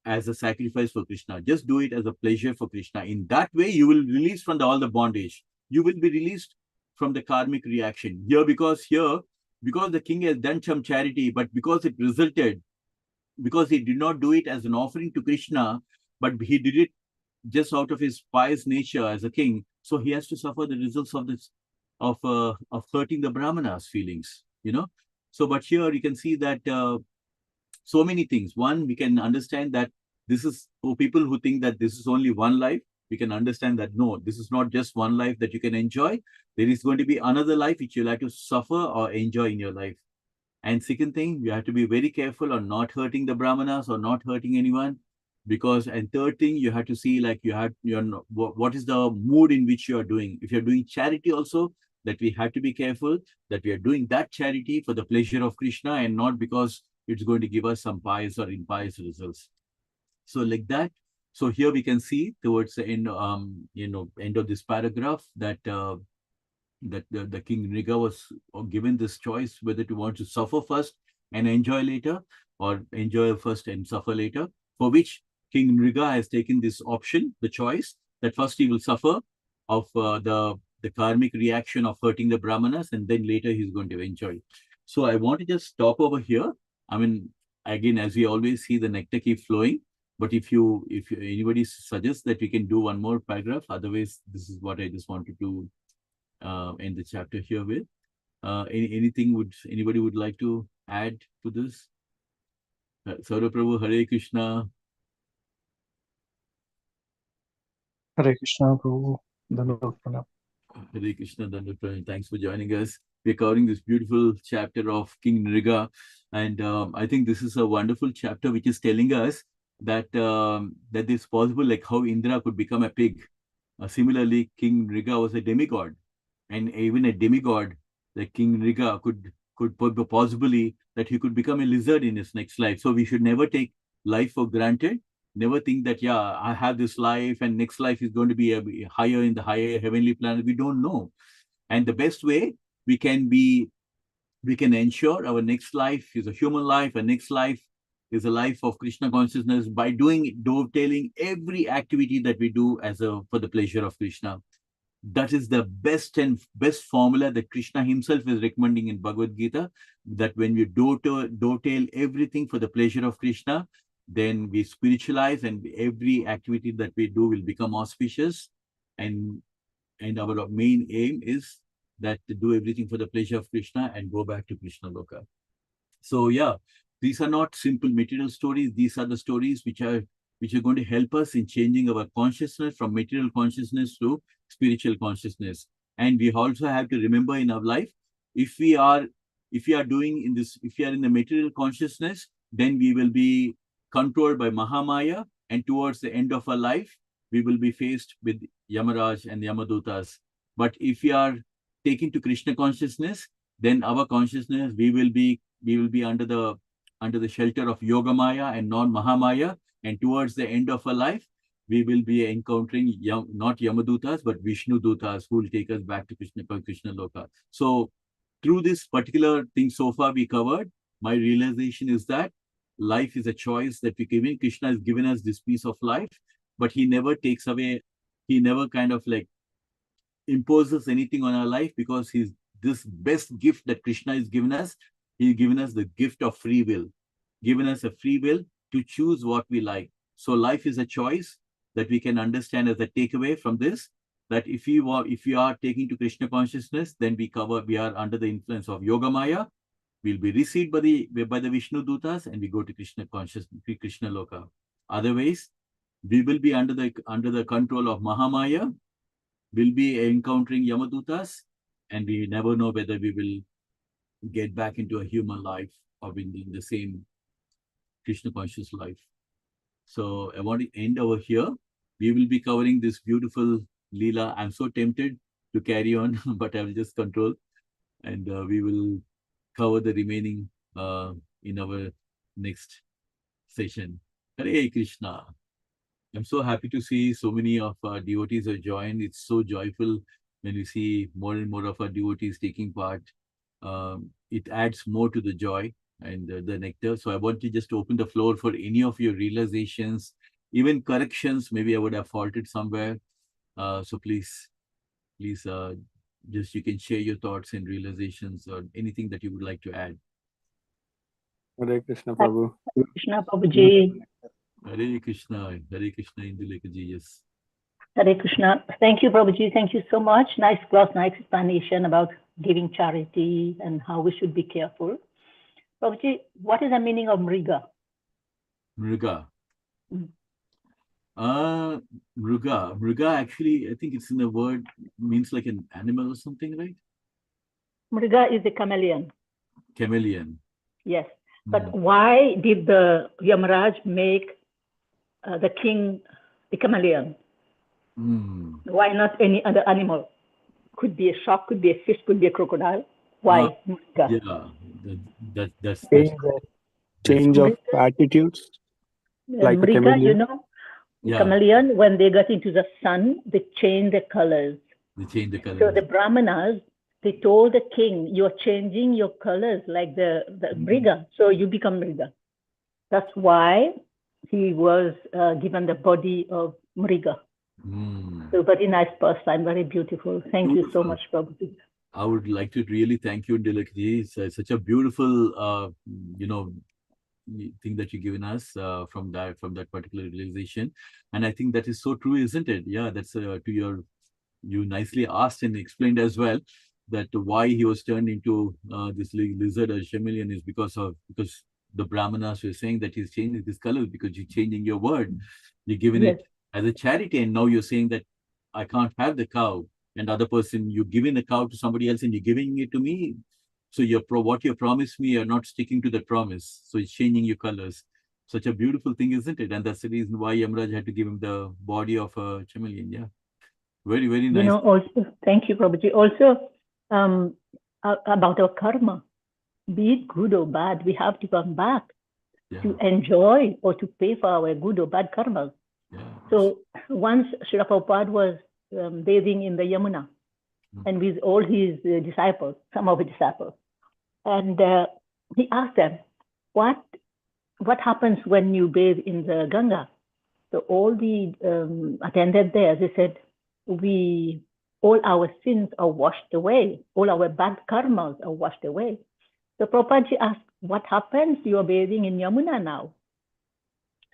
as a sacrifice for Krishna. Just do it as a pleasure for Krishna. In that way, you will release from all the bondage. You will be released from the karmic reaction. Because the king has done some charity, but because it resulted, because he did not do it as an offering to Krishna, but he did it just out of his pious nature as a king, so he has to suffer the results of this, of hurting the Brahmanas' feelings, So, but here you can see that so many things. One, we can understand that this is for people who think that this is only one life. We can understand that no, this is not just one life that you can enjoy. There is going to be another life which you'll have to suffer or enjoy in your life. And second thing, you have to be very careful on not hurting the Brahmanas or not hurting anyone. And third thing, you have to see like what is the mood in which you are doing. If you're doing charity also, that we have to be careful that we are doing that charity for the pleasure of Krishna and not because it's going to give us some pious or impious results. So like that. So here we can see towards the end, end of this paragraph that the King Nrga was given this choice whether to want to suffer first and enjoy later, or enjoy first and suffer later, for which King Nrga has taken this option, the choice, that first he will suffer of the karmic reaction of hurting the Brahmanas, and then later he's going to enjoy. So I want to just stop over here. I mean, again, as we always see, the nectar keep flowing. But if anybody suggests that we can do one more paragraph, otherwise, this is what I just wanted to end the chapter here with. Anything anybody would like to add to this? Saurabh Prabhu, Hare Krishna. Hare Krishna, Prabhu. Dandavat Pranam. Hare Krishna, Dandavat Pranam. Thanks for joining us. We're covering this beautiful chapter of King Nrga, and I think this is a wonderful chapter which is telling us that that it's possible, like how Indra could become a pig. Similarly, King Nrga was a demigod, and even a demigod, like King Nrga, could possibly that he could become a lizard in his next life. So we should never take life for granted. Never think that, yeah, I have this life and next life is going to be higher in the higher heavenly planet. We don't know. And the best way we can ensure our next life is a human life, a next life is a life of Krishna consciousness, by dovetailing every activity that we do for the pleasure of Krishna. That is the best formula that Krishna himself is recommending in Bhagavad Gita, that when we dovetail everything for the pleasure of Krishna, then we spiritualize, and every activity that we do will become auspicious. And our main aim is that to do everything for the pleasure of Krishna and go back to Krishna Loka. So yeah, these are not simple material stories. These are the stories which are going to help us in changing our consciousness from material consciousness to spiritual consciousness. And we also have to remember in our life, if we are in the material consciousness, then we will be controlled by Mahamaya, and towards the end of our life, we will be faced with Yamaraj and Yamadutas. But if we are taken to Krishna consciousness, then our consciousness, we will be under the shelter of Yogamaya and non-Mahamaya, and towards the end of our life, we will be encountering not Yamadutas, but Vishnu Dutas, who will take us back to Krishna Loka. So through this particular thing so far we covered, my realization is that life is a choice that we give in. Krishna has given us this piece of life, but he never takes away, he never kind of like imposes anything on our life, because he's this best gift that Krishna has given us. He's given us the gift of free will, given us a free will to choose what we like. So life is a choice that we can understand as a takeaway from this, that if we are taking to Krishna consciousness, then we are under the influence of Yogamaya. We'll be received by the Vishnu Dutas, and we go to Krishna consciousness, Krishna Loka. Otherwise, we will be under the control of Mahamaya. We'll be encountering Yamadutas, and we never know whether we will get back into a human life or in the same Krishna conscious life. So I want to end over here. We will be covering this beautiful Leela. I'm so tempted to carry on, but I will just control, and we will cover the remaining in our next session. Hare Krishna. I'm so happy to see so many of our devotees have joined. It's so joyful when we see more and more of our devotees taking part. It adds more to the joy and the nectar. So I want to just open the floor for any of your realizations, even corrections. Maybe I would have faulted somewhere. So please just you can share your thoughts and realizations or anything that you would like to add. Hare Krishna Prabhu. Krishna Prabhuji. Hare Krishna Indulekaji, yes. Hare Krishna. Thank you, Prabhuji. Thank you so much. Nice class, nice explanation about giving charity and how we should be careful. Prabhuji, what is the meaning of Nrga? Nrga. Mm. Nrga actually, I think it's in a word, means like an animal or something, right? Nrga is a chameleon. Chameleon. Yes. But why did the Yamaraj make the king the chameleon? Why not any other animal? Could be a shark, could be a fish, could be a crocodile. Why? Yeah, that's change of attitudes. Like Nrga, a chameleon. you know, chameleon, when they got into the sun, they change the colors. They change the colors. So the Brahmanas, they told the king, you're changing your colors like the Nrga, so you become Nrga. That's why he was given the body of Nrga. So very nice person, very beautiful. Thank you so much, Prabhuji. I would like to really thank you, Dilakji. It's such a beautiful, thing that you've given us from that particular realization, and I think that is so true, isn't it? Yeah, that's you nicely asked and explained as well that why he was turned into this lizard or chameleon is because the Brahmanas were saying that he's changing his color because you're changing your word, you're giving it as a charity, and now you're saying that I can't have the cow, and the other person, you're giving a cow to somebody else and you're giving it to me. So what you promised me, you're not sticking to the promise. So it's changing your colors. Such a beautiful thing, isn't it? And that's the reason why Yamaraj had to give him the body of a chameleon. Yeah. Very, very nice. You know, also, thank you, Prabhuji. Also, about our karma, be it good or bad, we have to come back to enjoy or to pay for our good or bad karma. Yeah. So once Srila Prabhupada was bathing in the Yamuna, and with all his disciples, some of his disciples, and he asked them, what happens when you bathe in the Ganga? So all the attended there, they said, all our sins are washed away, all our bad karmas are washed away. So Prabhupada asked, what happens? You are bathing in Yamuna now.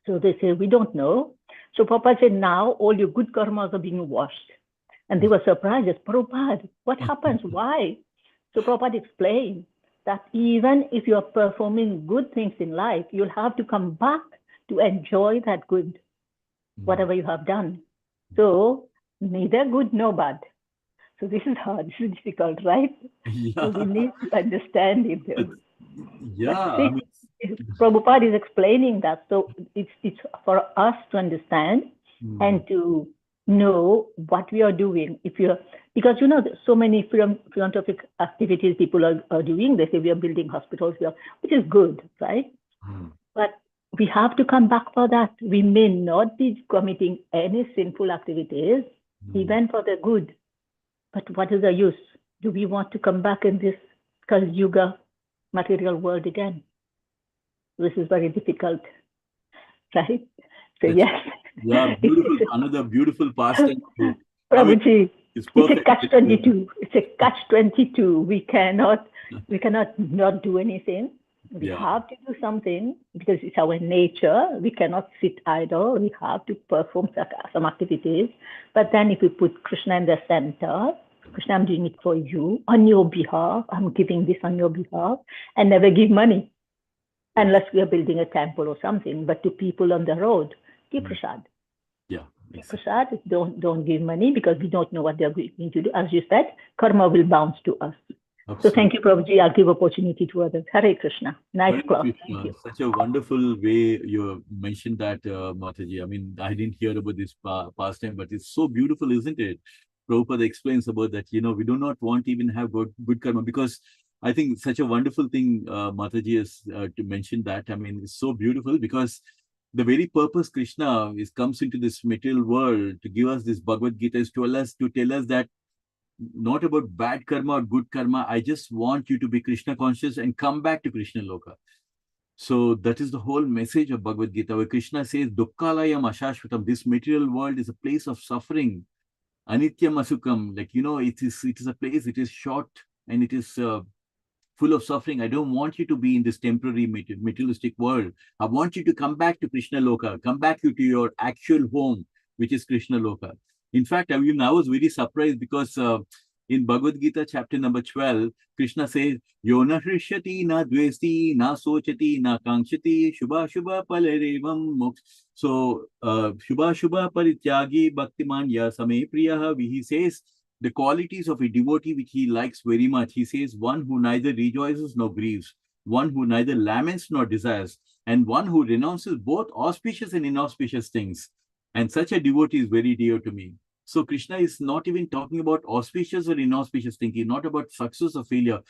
So they said, we don't know. So Prabhupada said, now all your good karmas are being washed. And they were surprised, Prabhupada, what happens? Why? So Prabhupada explained that even if you are performing good things in life, you'll have to come back to enjoy that good, whatever you have done. So neither good nor bad. So this is hard, this is difficult, right? Yeah. So we need to understand it. Yeah. Prabhupada is explaining that. So it's for us to understand and to know what we are doing. Because you know, so many philanthropic activities people are doing. They say we are building hospitals, which is good, right? But we have to come back for that. We may not be committing any sinful activities, even for the good. But what is the use? Do we want to come back in this Kali Yuga material world again? This is very difficult, right? So yes. Yeah, beautiful. Another beautiful pastime. Prabhuji, it's a catch-22. It's a catch-22. We cannot not do anything. We have to do something because it's our nature. We cannot sit idle. We have to perform some activities. But then if we put Krishna in the center, Krishna, I'm doing it for you, on your behalf, I'm giving this on your behalf, and never give money. Unless we are building a temple or something, but to people on the road, give prasad. Yeah. Give prasad, don't give money because we don't know what they're going to do. As you said, karma will bounce to us. Absolutely. So thank you, Prabhuji. I'll give opportunity to others. Hare Krishna. Nice class. Thank you. Such a wonderful way you mentioned that, Mataji. I mean, I didn't hear about this pastime, but it's so beautiful, isn't it? Prabhupada explains about that, we do not want to even have good karma, because I think such a wonderful thing Mataji has to mention that. I mean, it's so beautiful because the very purpose Krishna comes into this material world to give us this Bhagavad Gita is to tell us that not about bad karma or good karma. I just want you to be Krishna conscious and come back to Krishna Loka. So that is the whole message of Bhagavad Gita, where Krishna says, Dukkhalayam Ashashvatam, this material world is a place of suffering. Anityam Asukam, like, it is a place, it is short, and it is full of suffering. I don't want you to be in this temporary materialistic world. I want you to come back to Krishna Loka, come back to your actual home, which is Krishna Loka. In fact, I was very surprised because in Bhagavad Gita, chapter number 12, Krishna says, Yona Hrishyati na dvesti na sochati na kankshati shubha shubha palarevam moks. So, shubha shubha parityagi bhaktiman ya same priyaha, he says, the qualities of a devotee which he likes very much. He says, one who neither rejoices nor grieves, one who neither laments nor desires, and one who renounces both auspicious and inauspicious things. And such a devotee is very dear to me. So Krishna is not even talking about auspicious or inauspicious thinking, not about success or failure.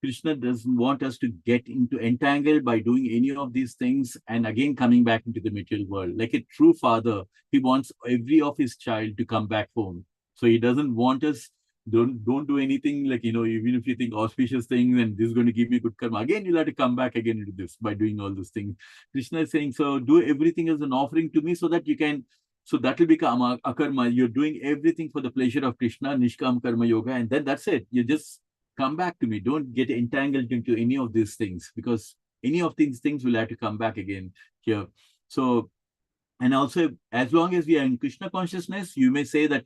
Krishna doesn't want us to get into entangled by doing any of these things and again coming back into the material world. Like a true father, he wants every of his child to come back home. So he doesn't want us, don't do anything like, even if you think auspicious things and this is going to give me good karma, again, you'll have to come back again into this by doing all those things. Krishna is saying, so do everything as an offering to me so that you can, so that will become akarma. You're doing everything for the pleasure of Krishna, Nishkam Karma Yoga, and then that's it. You just come back to me. Don't get entangled into any of these things, because any of these things will have to come back again here. So, and also, as long as we are in Krishna consciousness, you may say that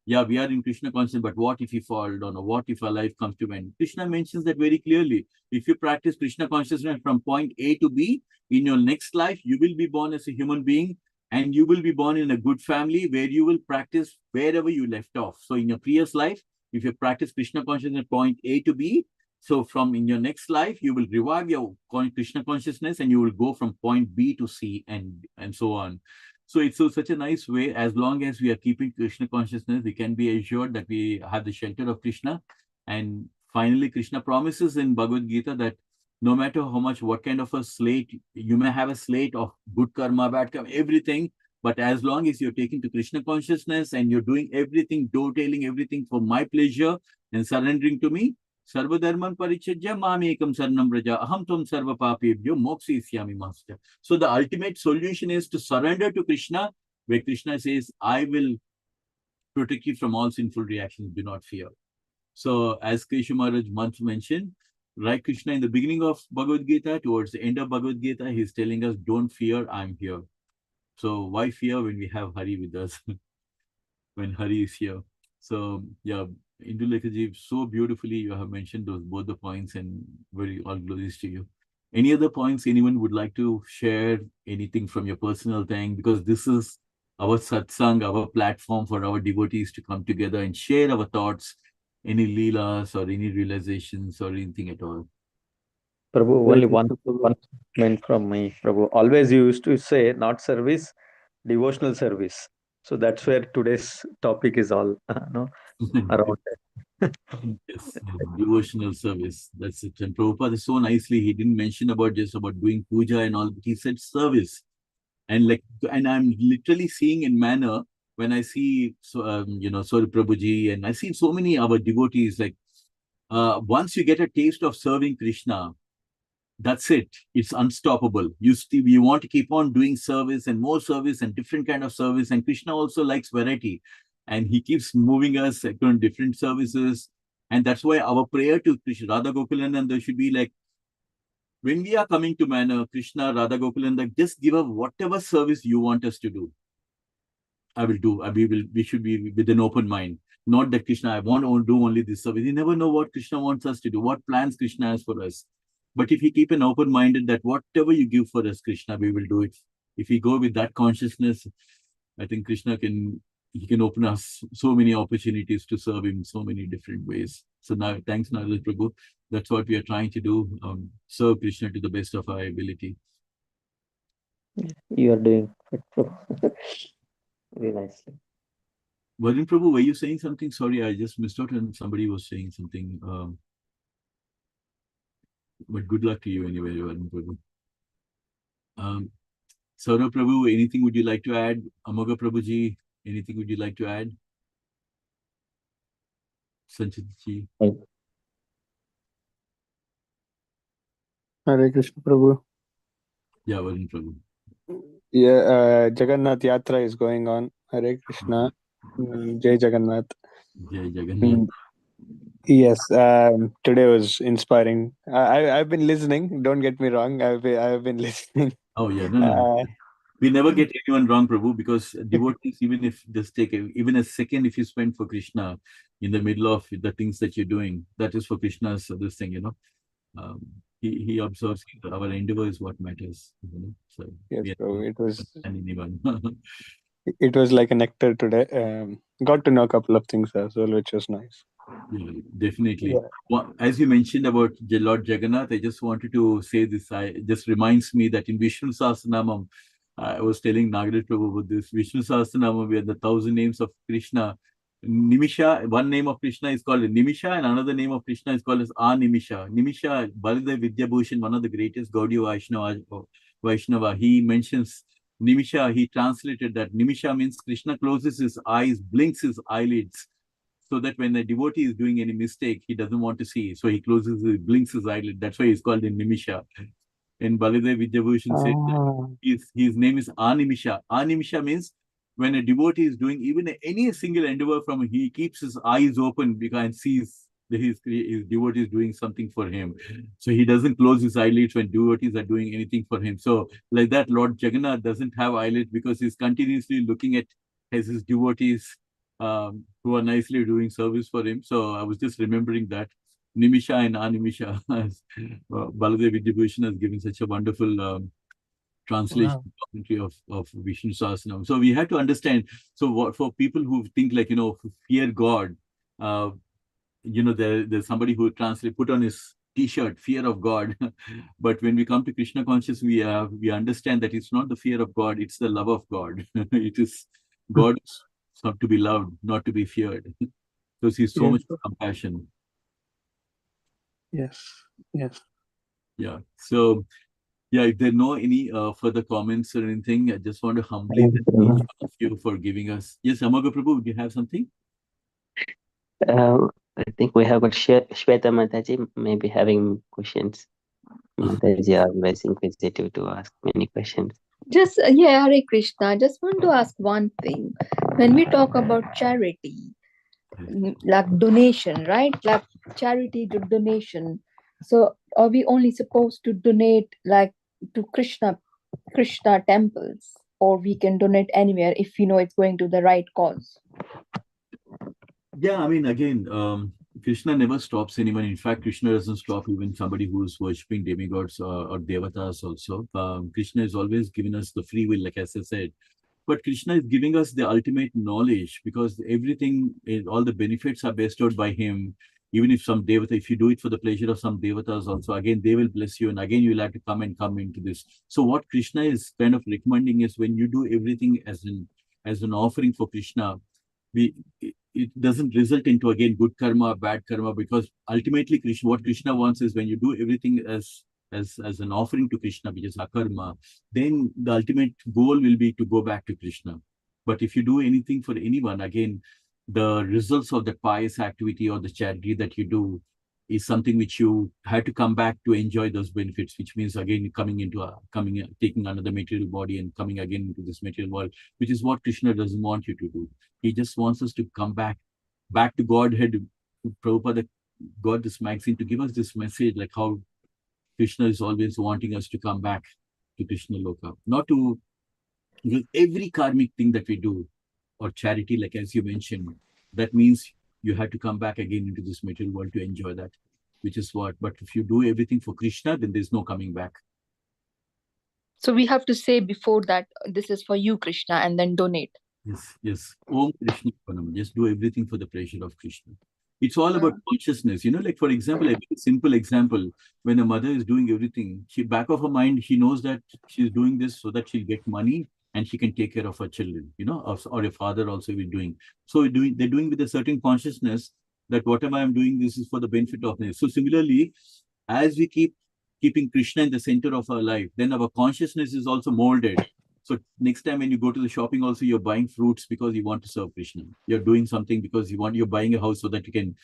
we are in Krishna consciousness, but what if we fall down, or what if our life comes to an end? Krishna mentions that very clearly. If you practice Krishna consciousness from point A to B, in your next life, you will be born as a human being, and you will be born in a good family where you will practice wherever you left off. So in your previous life, if you practice Krishna consciousness point A to B, so from in your next life, you will revive your Krishna consciousness and you will go from point B to C and so on. So it's such a nice way. As long as we are keeping Krishna consciousness, we can be assured that we have the shelter of Krishna. And finally, Krishna promises in Bhagavad Gita that no matter how much, what kind of a slate, you may have a slate of good karma, bad karma, everything, but as long as you're taking to Krishna consciousness and you're doing everything, dovetailing everything for my pleasure and surrendering to me, Sarva Dharman Parichajya Mamekam Sarnam Raja Aham Tvam Sarva Papebhyo Mokshisyami Master. So the ultimate solution is to surrender to Krishna, where Krishna says, I will protect you from all sinful reactions, do not fear. So as Kesha Maharaj once mentioned, right, Krishna in the beginning of Bhagavad Gita, towards the end of Bhagavad Gita, he's telling us, don't fear, I'm here. So why fear when we have Hari with us, when Hari is here? So yeah, Indulekhaji, so beautifully you have mentioned both the points, and very all glories to you. Any other points anyone would like to share, anything from your personal thing? Because this is our satsang, our platform for our devotees to come together and share our thoughts, any leelas or any realizations or anything at all. Prabhu, only one statement from me, Prabhu. Always you used to say, not service, devotional service. So that's where today's topic is all around it. Yes, devotional service. That's it. And Prabhupada so nicely, he didn't mention about just about doing puja and all, but he said service. And I'm literally seeing in manner when I see, Sori Prabhuji, and I see so many our devotees, like, once you get a taste of serving Krishna, that's it. It's unstoppable. You want to keep on doing service and more service and different kind of service. And Krishna also likes variety, and he keeps moving us on different services. And that's why our prayer to Krishna, Radha Gokulananda, should be like, when we are coming to manner, Krishna, Radha Gokulananda, just give us whatever service you want us to do. I will do. We should be with an open mind. Not that Krishna, I want to do only this service. You never know what Krishna wants us to do, what plans Krishna has for us. But if we keep an open minded that whatever you give for us, Krishna, we will do it. If we go with that consciousness, I think Krishna can open us so many opportunities to serve him in so many different ways. So now, thanks, Narada Prabhu. That's what we are trying to do. Serve Krishna to the best of our ability. You are doing it, Prabhu. Very nicely. Varun Prabhu, were you saying something? Sorry, I just missed out and somebody was saying something. But good luck to you anyway, Varun Prabhu. Saurabh Prabhu, anything would you like to add? Amoga Prabhuji, anything would you like to add? Sanchitji. Hare Krishna Prabhu. Yeah, Varun Prabhu. Yeah, Jagannath Yatra is going on. Hare Krishna. Jai Jagannath. Jai Jagannath. Mm, Yes, today was inspiring. I've been listening. Don't get me wrong. I've been listening. Oh yeah, no, no. Uh, We never get anyone wrong, Prabhu, because devotees, even if just take even a second, if you spend for Krishna in the middle of the things that you're doing, that is for Krishna's this thing, Um, he observes our endeavor is what matters, So yes, we bro. are It was and anyone. like a nectar today. Got to know a couple of things as well, which was nice. Yeah, definitely. Yeah. Well, as you mentioned about Lord Jagannath, I just wanted to say this. It just reminds me that in Vishnu Sahasranamam, I was telling Nagaraj Prabhu about this. Vishnu Sahasranamam, we have the 1,000 names of Krishna. Nimisha, one name of Krishna is called Nimisha, and another name of Krishna is called as Animisha. Nimisha, Baladev Vidyabhushan, one of the greatest Gaudiya Vaishnava, he mentions Nimisha, he translated that Nimisha means Krishna closes his eyes, blinks his eyelids, so that when the devotee is doing any mistake, he doesn't want to see. So he blinks his eyelid. That's why he's called in Nimisha. And Baladev Vidyabhushan said that Ah, his name is Animisha. Animisha means when a devotee is doing even any single endeavor from him, he keeps his eyes open because and sees that his devotee is doing something for him. So he doesn't close his eyelids when devotees are doing anything for him. So like that, Lord Jagannath doesn't have eyelids because he's continuously looking at his devotees who are nicely doing service for him. So I was just remembering that. Nimisha and Animisha. Baladev Vidyabhushan has given such a wonderful translation wow. commentary of Vishnu Sahasranam. So we have to understand. So what for people who think like, fear God, uh, there's somebody who put on his T-shirt, fear of God. But when we come to Krishna conscious, we understand that it's not the fear of God, it's the love of God. It is God not to be loved, not to be feared. Because he's so Yes, much compassion. yes, yes. Yeah. So yeah, if there are no any further comments or anything, I just want to humbly Thank thank each you. one of you for giving us. Yes, Amaga Prabhu, do you have something? I think we have got Shweta Mataji maybe having questions. Mataji are always inquisitive to ask many questions. Just, yeah, Hare Krishna. I just want to ask one thing. When we talk about charity, like donation, right? Like charity to donation. So are we only supposed to donate like to Krishna temples, or we can donate anywhere if we know it's going to the right cause? Yeah, I mean, again, Krishna never stops anyone. In fact, Krishna doesn't stop even somebody who's worshipping demigods or devatas also. Krishna has always given us the free will, like as I said. But Krishna is giving us the ultimate knowledge because all the benefits are bestowed by him. Even if some devata, if you do it for the pleasure of some devatas also, again, they will bless you. And again, you will have to come into this. So what Krishna is kind of recommending is when you do everything as an offering for Krishna, it doesn't result into again good karma or bad karma, because ultimately what Krishna wants is when you do everything as an offering to Krishna, which is akarma, then the ultimate goal will be to go back to Krishna. But if you do anything for anyone, again, the results of the pious activity or the charity that you do is something which you had to come back to enjoy those benefits, which means again taking another material body and coming again into this material world, which is what Krishna doesn't want you to do. He just wants us to come back to Godhead. Prabhupada got this magazine to give us this message, like how Krishna is always wanting us to come back to Krishna Loka. Not to, because every karmic thing that we do, or charity, like as you mentioned, that means you have to come back again into this material world to enjoy that, which is what. But if you do everything for Krishna, then there's no coming back. So we have to say before that this is for you, Krishna, and then donate. Yes. Om Krishna Panam. Just do everything for the pleasure of Krishna. It's all about consciousness. Like for example, a very simple example, when a mother is doing everything, back of her mind, she knows that she's doing this so that she'll get money and she can take care of her children, or a father also is doing. So they're doing with a certain consciousness that whatever I'm doing, this is for the benefit of me. So similarly, as we keeping Krishna in the center of our life, then our consciousness is also molded. So next time when you go to the shopping also, you're buying fruits because you want to serve Krishna. You're doing something because you're buying a house so that you can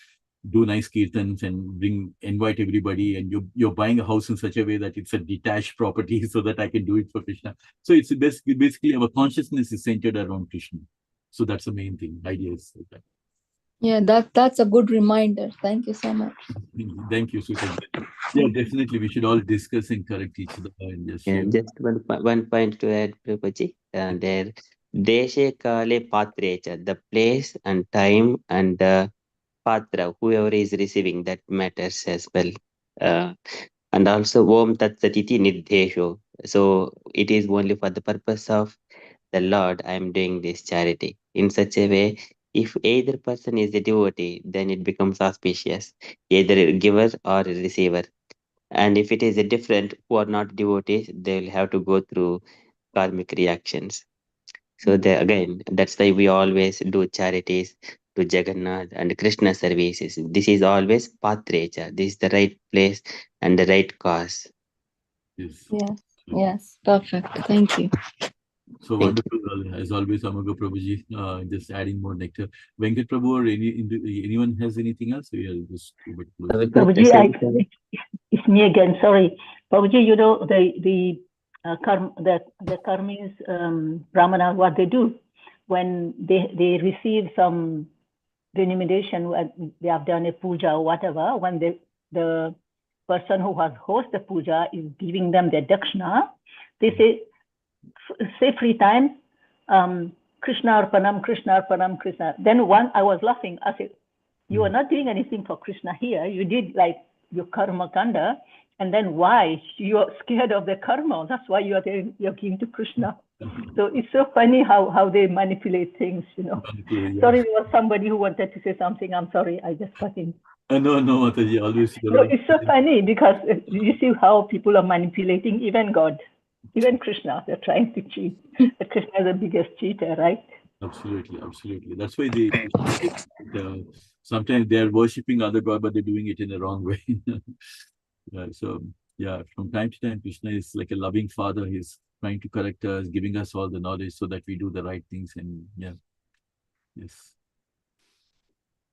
do nice kirtans and invite everybody. And you're buying a house in such a way that it's a detached property so that I can do it for Krishna. So it's basically our consciousness is centered around Krishna. So that's the main thing. Idea is like that. Yeah, that's a good reminder. Thank you so much. Thank you, Sutaji. Yeah, definitely. We should all discuss and correct each other and just Yeah, share. just one point to add, Prabhuji. There, Deshe Kale Patrecha, the place and time and the Patra, whoever is receiving, that matters as well. And also Om Tat Satiti Nirdesho. So it is only for the purpose of the Lord I am doing this charity. In such a way, if either person is a devotee, then it becomes auspicious, either a giver or a receiver. And if it is a different who are not devotees, they will have to go through karmic reactions. So again, that's why we always do charities to Jagannath and Krishna services. This is always Patrecha. This is the right place and the right cause. Yes. Yes, perfect. Thank you. So Thank wonderful. As always, Amaga Prabhuji, just adding more nectar. Venkat Prabhu or anyone has anything else? We are just Prabhuji, it's me again. Sorry, Prabhuji. You know the karmis brahmana, what they do when they receive some denomination, when they have done a puja or whatever. When the person who has host the puja is giving them their dakshina, they say 3 times, Krishna Arpanam, Krishna Arpanam, Krishna. Then I was laughing. I said, you are not doing anything for Krishna here. You did like your karma kanda, and then why? You are scared of the karma. That's why you're giving to Krishna. So it's so funny how they manipulate things, you know. Yeah. Sorry, there was somebody who wanted to say something. I'm sorry, I just cut in. No, Mataji, always. No, it's so funny because you see how people are manipulating even God, even Krishna. They're trying to cheat. But Krishna is the biggest cheater, right? Absolutely. That's why they sometimes they are worshipping other god, but they're doing it in the wrong way. So yeah, from time to time, Krishna is like a loving father. He's trying to correct us, giving us all the knowledge so that we do the right things. And yeah, yes.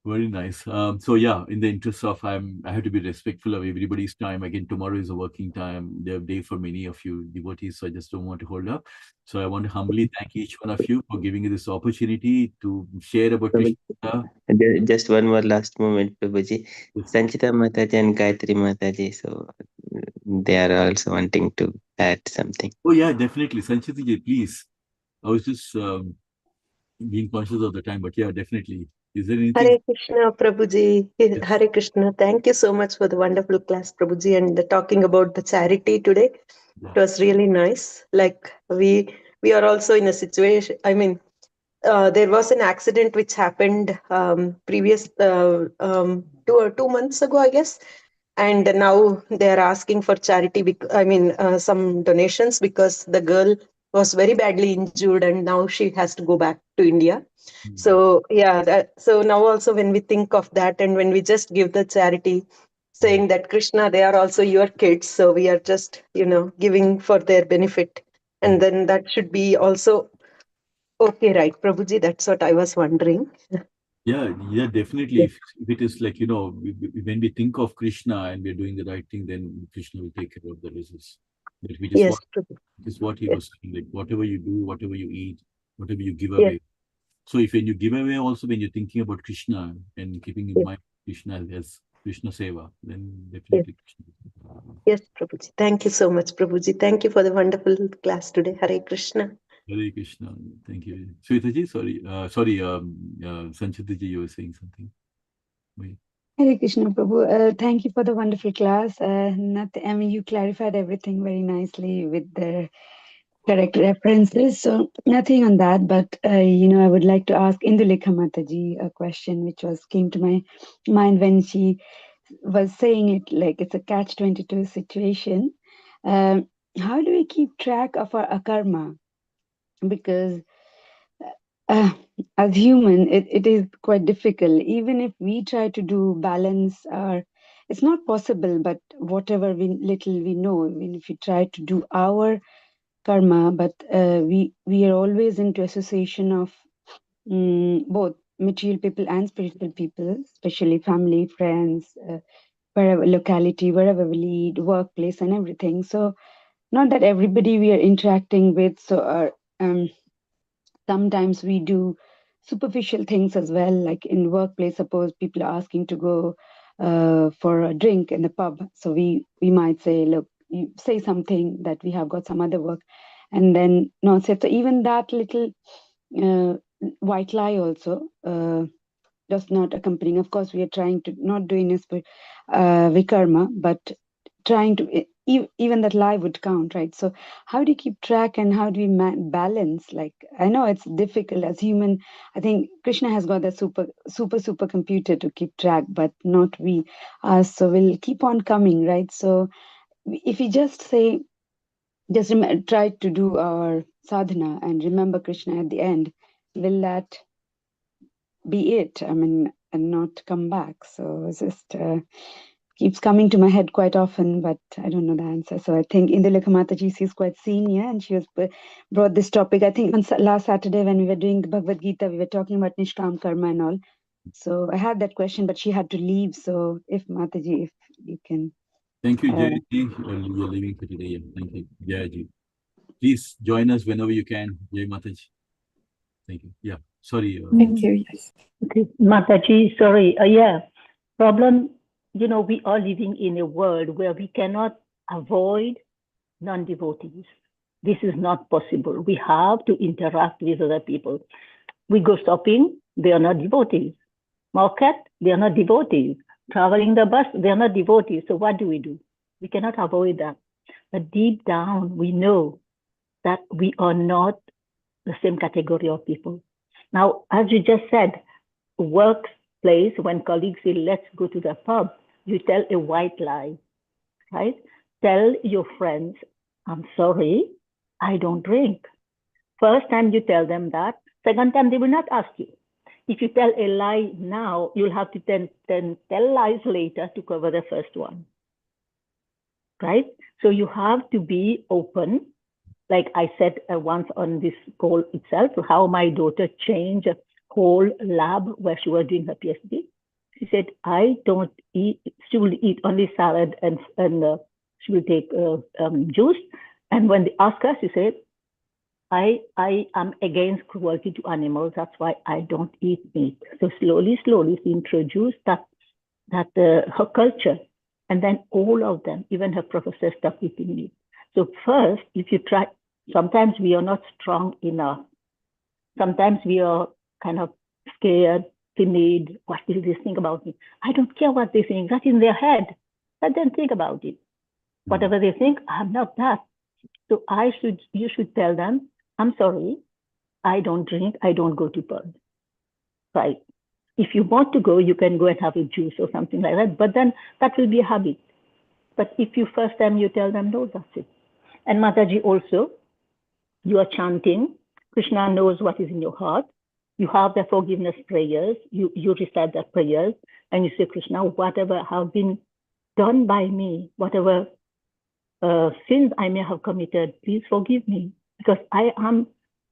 Very nice. So yeah, in the interest of I have to be respectful of everybody's time. Again, tomorrow is a working time, the day for many of you devotees. So I just don't want to hold up. So I want to humbly thank each one of you for giving me this opportunity to share about Krishna. Just one more last moment, Prabhuji. Sanchita Mataji and Gayatri Mataji, so they are also wanting to add something. Oh yeah, definitely. Sanchita ji, please. I was just being conscious of the time, but yeah, definitely. Is there anything? Hare Krishna, Prabhuji. Hare Krishna. Thank you so much for the wonderful class, Prabhuji, and talking about the charity today. Yeah. It was really nice. Like we are also in a situation. I mean, there was an accident which happened previous 2 months ago, I guess. And now they are asking for charity. Some donations because the girl was very badly injured and now she has to go back to India. So yeah, so now also when we think of that and when we just give the charity, saying that Krishna, they are also your kids, so we are just giving for their benefit, and then that should be also okay, right, Prabhuji? That's what I was wondering. Yeah, definitely. If it is like, when we think of Krishna and we're doing the right thing, then Krishna will take care of the results. That we just Yes, is what he was saying, like whatever you do, whatever you eat, whatever you give away. So if when you give away also, when you're thinking about Krishna and keeping in mind Krishna as Krishna Seva, then definitely Krishna. Yes, Prabhuji. Thank you so much, Prabhuji. Thank you for the wonderful class today. Hare Krishna. Hare Krishna. Thank you. Shwetaji, sorry, Sanchitaji, you were saying something. Wait. Hare Krishna Prabhu. Thank you for the wonderful class. You clarified everything very nicely with the correct references. So nothing on that, but I would like to ask Indulekha Mataji a question which came to my mind when she was saying it like it's a catch-22 situation. How do we keep track of our akarma? Because as human, it is quite difficult. Even if we try to do balance, it's not possible. But whatever little we know, even if we try to do our karma, but we are always into association of both material people and spiritual people, especially family, friends, wherever locality, wherever we lead, workplace, and everything. So not that everybody we are interacting with. So sometimes we do superficial things as well, like in workplace, suppose people are asking to go for a drink in the pub. So we might say, look, you say something that we have got some other work, and then not say. So even that little white lie also does not accompanying. Of course, we are trying to not doing this for vikarma, but trying to even that lie would count, right? So how do you keep track and how do we balance? Like, I know it's difficult as human. I think Krishna has got that super computer to keep track, but not we us. So we'll keep on coming, right? So if we just say, just try to do our sadhana and remember Krishna at the end, will that be it? I mean, and not come back. So it's just keeps coming to my head quite often, but I don't know the answer. So I think Indulekha Mataji, she's quite senior, and she was brought this topic. I think on last Saturday when we were doing the Bhagavad Gita, we were talking about Nishkam Karma and all. So I had that question, but she had to leave. So if Mataji, if you can. Thank you, Jayji. You're leaving for today. Thank you, Jayji. Please join us whenever you can, Jay Mataji. Thank you. Yeah, sorry. Thank you. Yes. Okay, Mataji, sorry. Yeah, problem. We are living in a world where we cannot avoid non-devotees. This is not possible. We have to interact with other people. We go shopping, they are not devotees. Market, they are not devotees. Traveling the bus, they are not devotees. So what do? We cannot avoid that. But deep down, we know that we are not the same category of people. Now, as you just said, workplace, when colleagues say, let's go to the pub, you tell a white lie, right? Tell your friends, I'm sorry, I don't drink. First time you tell them that, second time they will not ask you. If you tell a lie now, you'll have to then tell lies later to cover the first one, right? So you have to be open. Like I said once on this call itself, how my daughter changed a whole lab where she was doing her PhD. She said, I don't eat, she will eat only salad and she will take juice. And when they ask her, she said, I am against cruelty to animals. That's why I don't eat meat. So slowly, she introduced that her culture. And then all of them, even her professors, stopped eating meat. So first, if you try, sometimes we are not strong enough. Sometimes we are kind of scared, timid. What will they think about me? I don't care what they think. That's in their head. Let them think about it. Whatever they think, I'm not that. So you should tell them, I'm sorry, I don't drink, I don't go to pub. Right. If you want to go, you can go and have a juice or something like that, but then that will be a habit. But if you first time you tell them, no, that's it. And Mataji also, you are chanting, Krishna knows what is in your heart. You have the forgiveness prayers, you recite the prayers, and you say, Krishna, whatever have been done by me, whatever sins I may have committed, please forgive me, because I am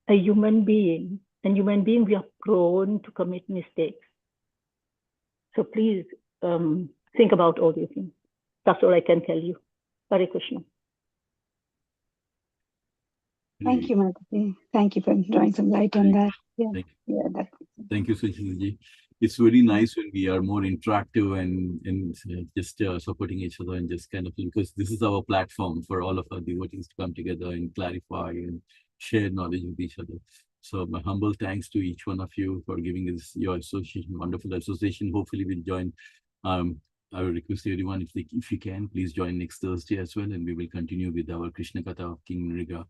a human being, and human beings, we are prone to commit mistakes. So please think about all these things. That's all I can tell you. Hare Krishna. Thank you, Mataji. Thank you for drawing some light on that. Yeah, Thank you, Sushilji. It's very nice when we are more interactive and just supporting each other and just kind of, because this is our platform for all of our devotees to come together and clarify and share knowledge with each other. So my humble thanks to each one of you for giving us your association, wonderful association. Hopefully we'll join. I will request everyone, if you can, please join next Thursday as well, and we will continue with our Krishna Katha of King Nrga.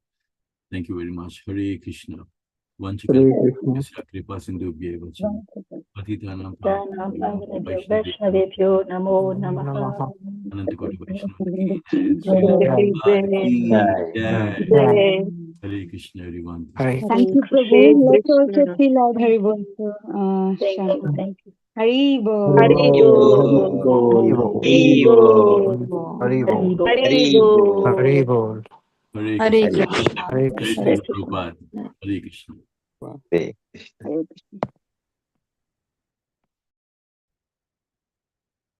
Thank you very much. Hare Krishna. Vanchikal Kripa Sindhu Bhyevacha. Patitanam Vaishnavebhyo Namo Namaha. Anantakoti Vaishnava. Hare Krishna, everyone. Thank you, Prabhu. Let's also feel out Hari Bol. Thank you. Hari Bol. Hari Bol. Hari Bol. Hari Bol. Hare Krishna. Hare Krishna. Hare Krishna. Prabhupada. Hare Krishna. Hare Krishna.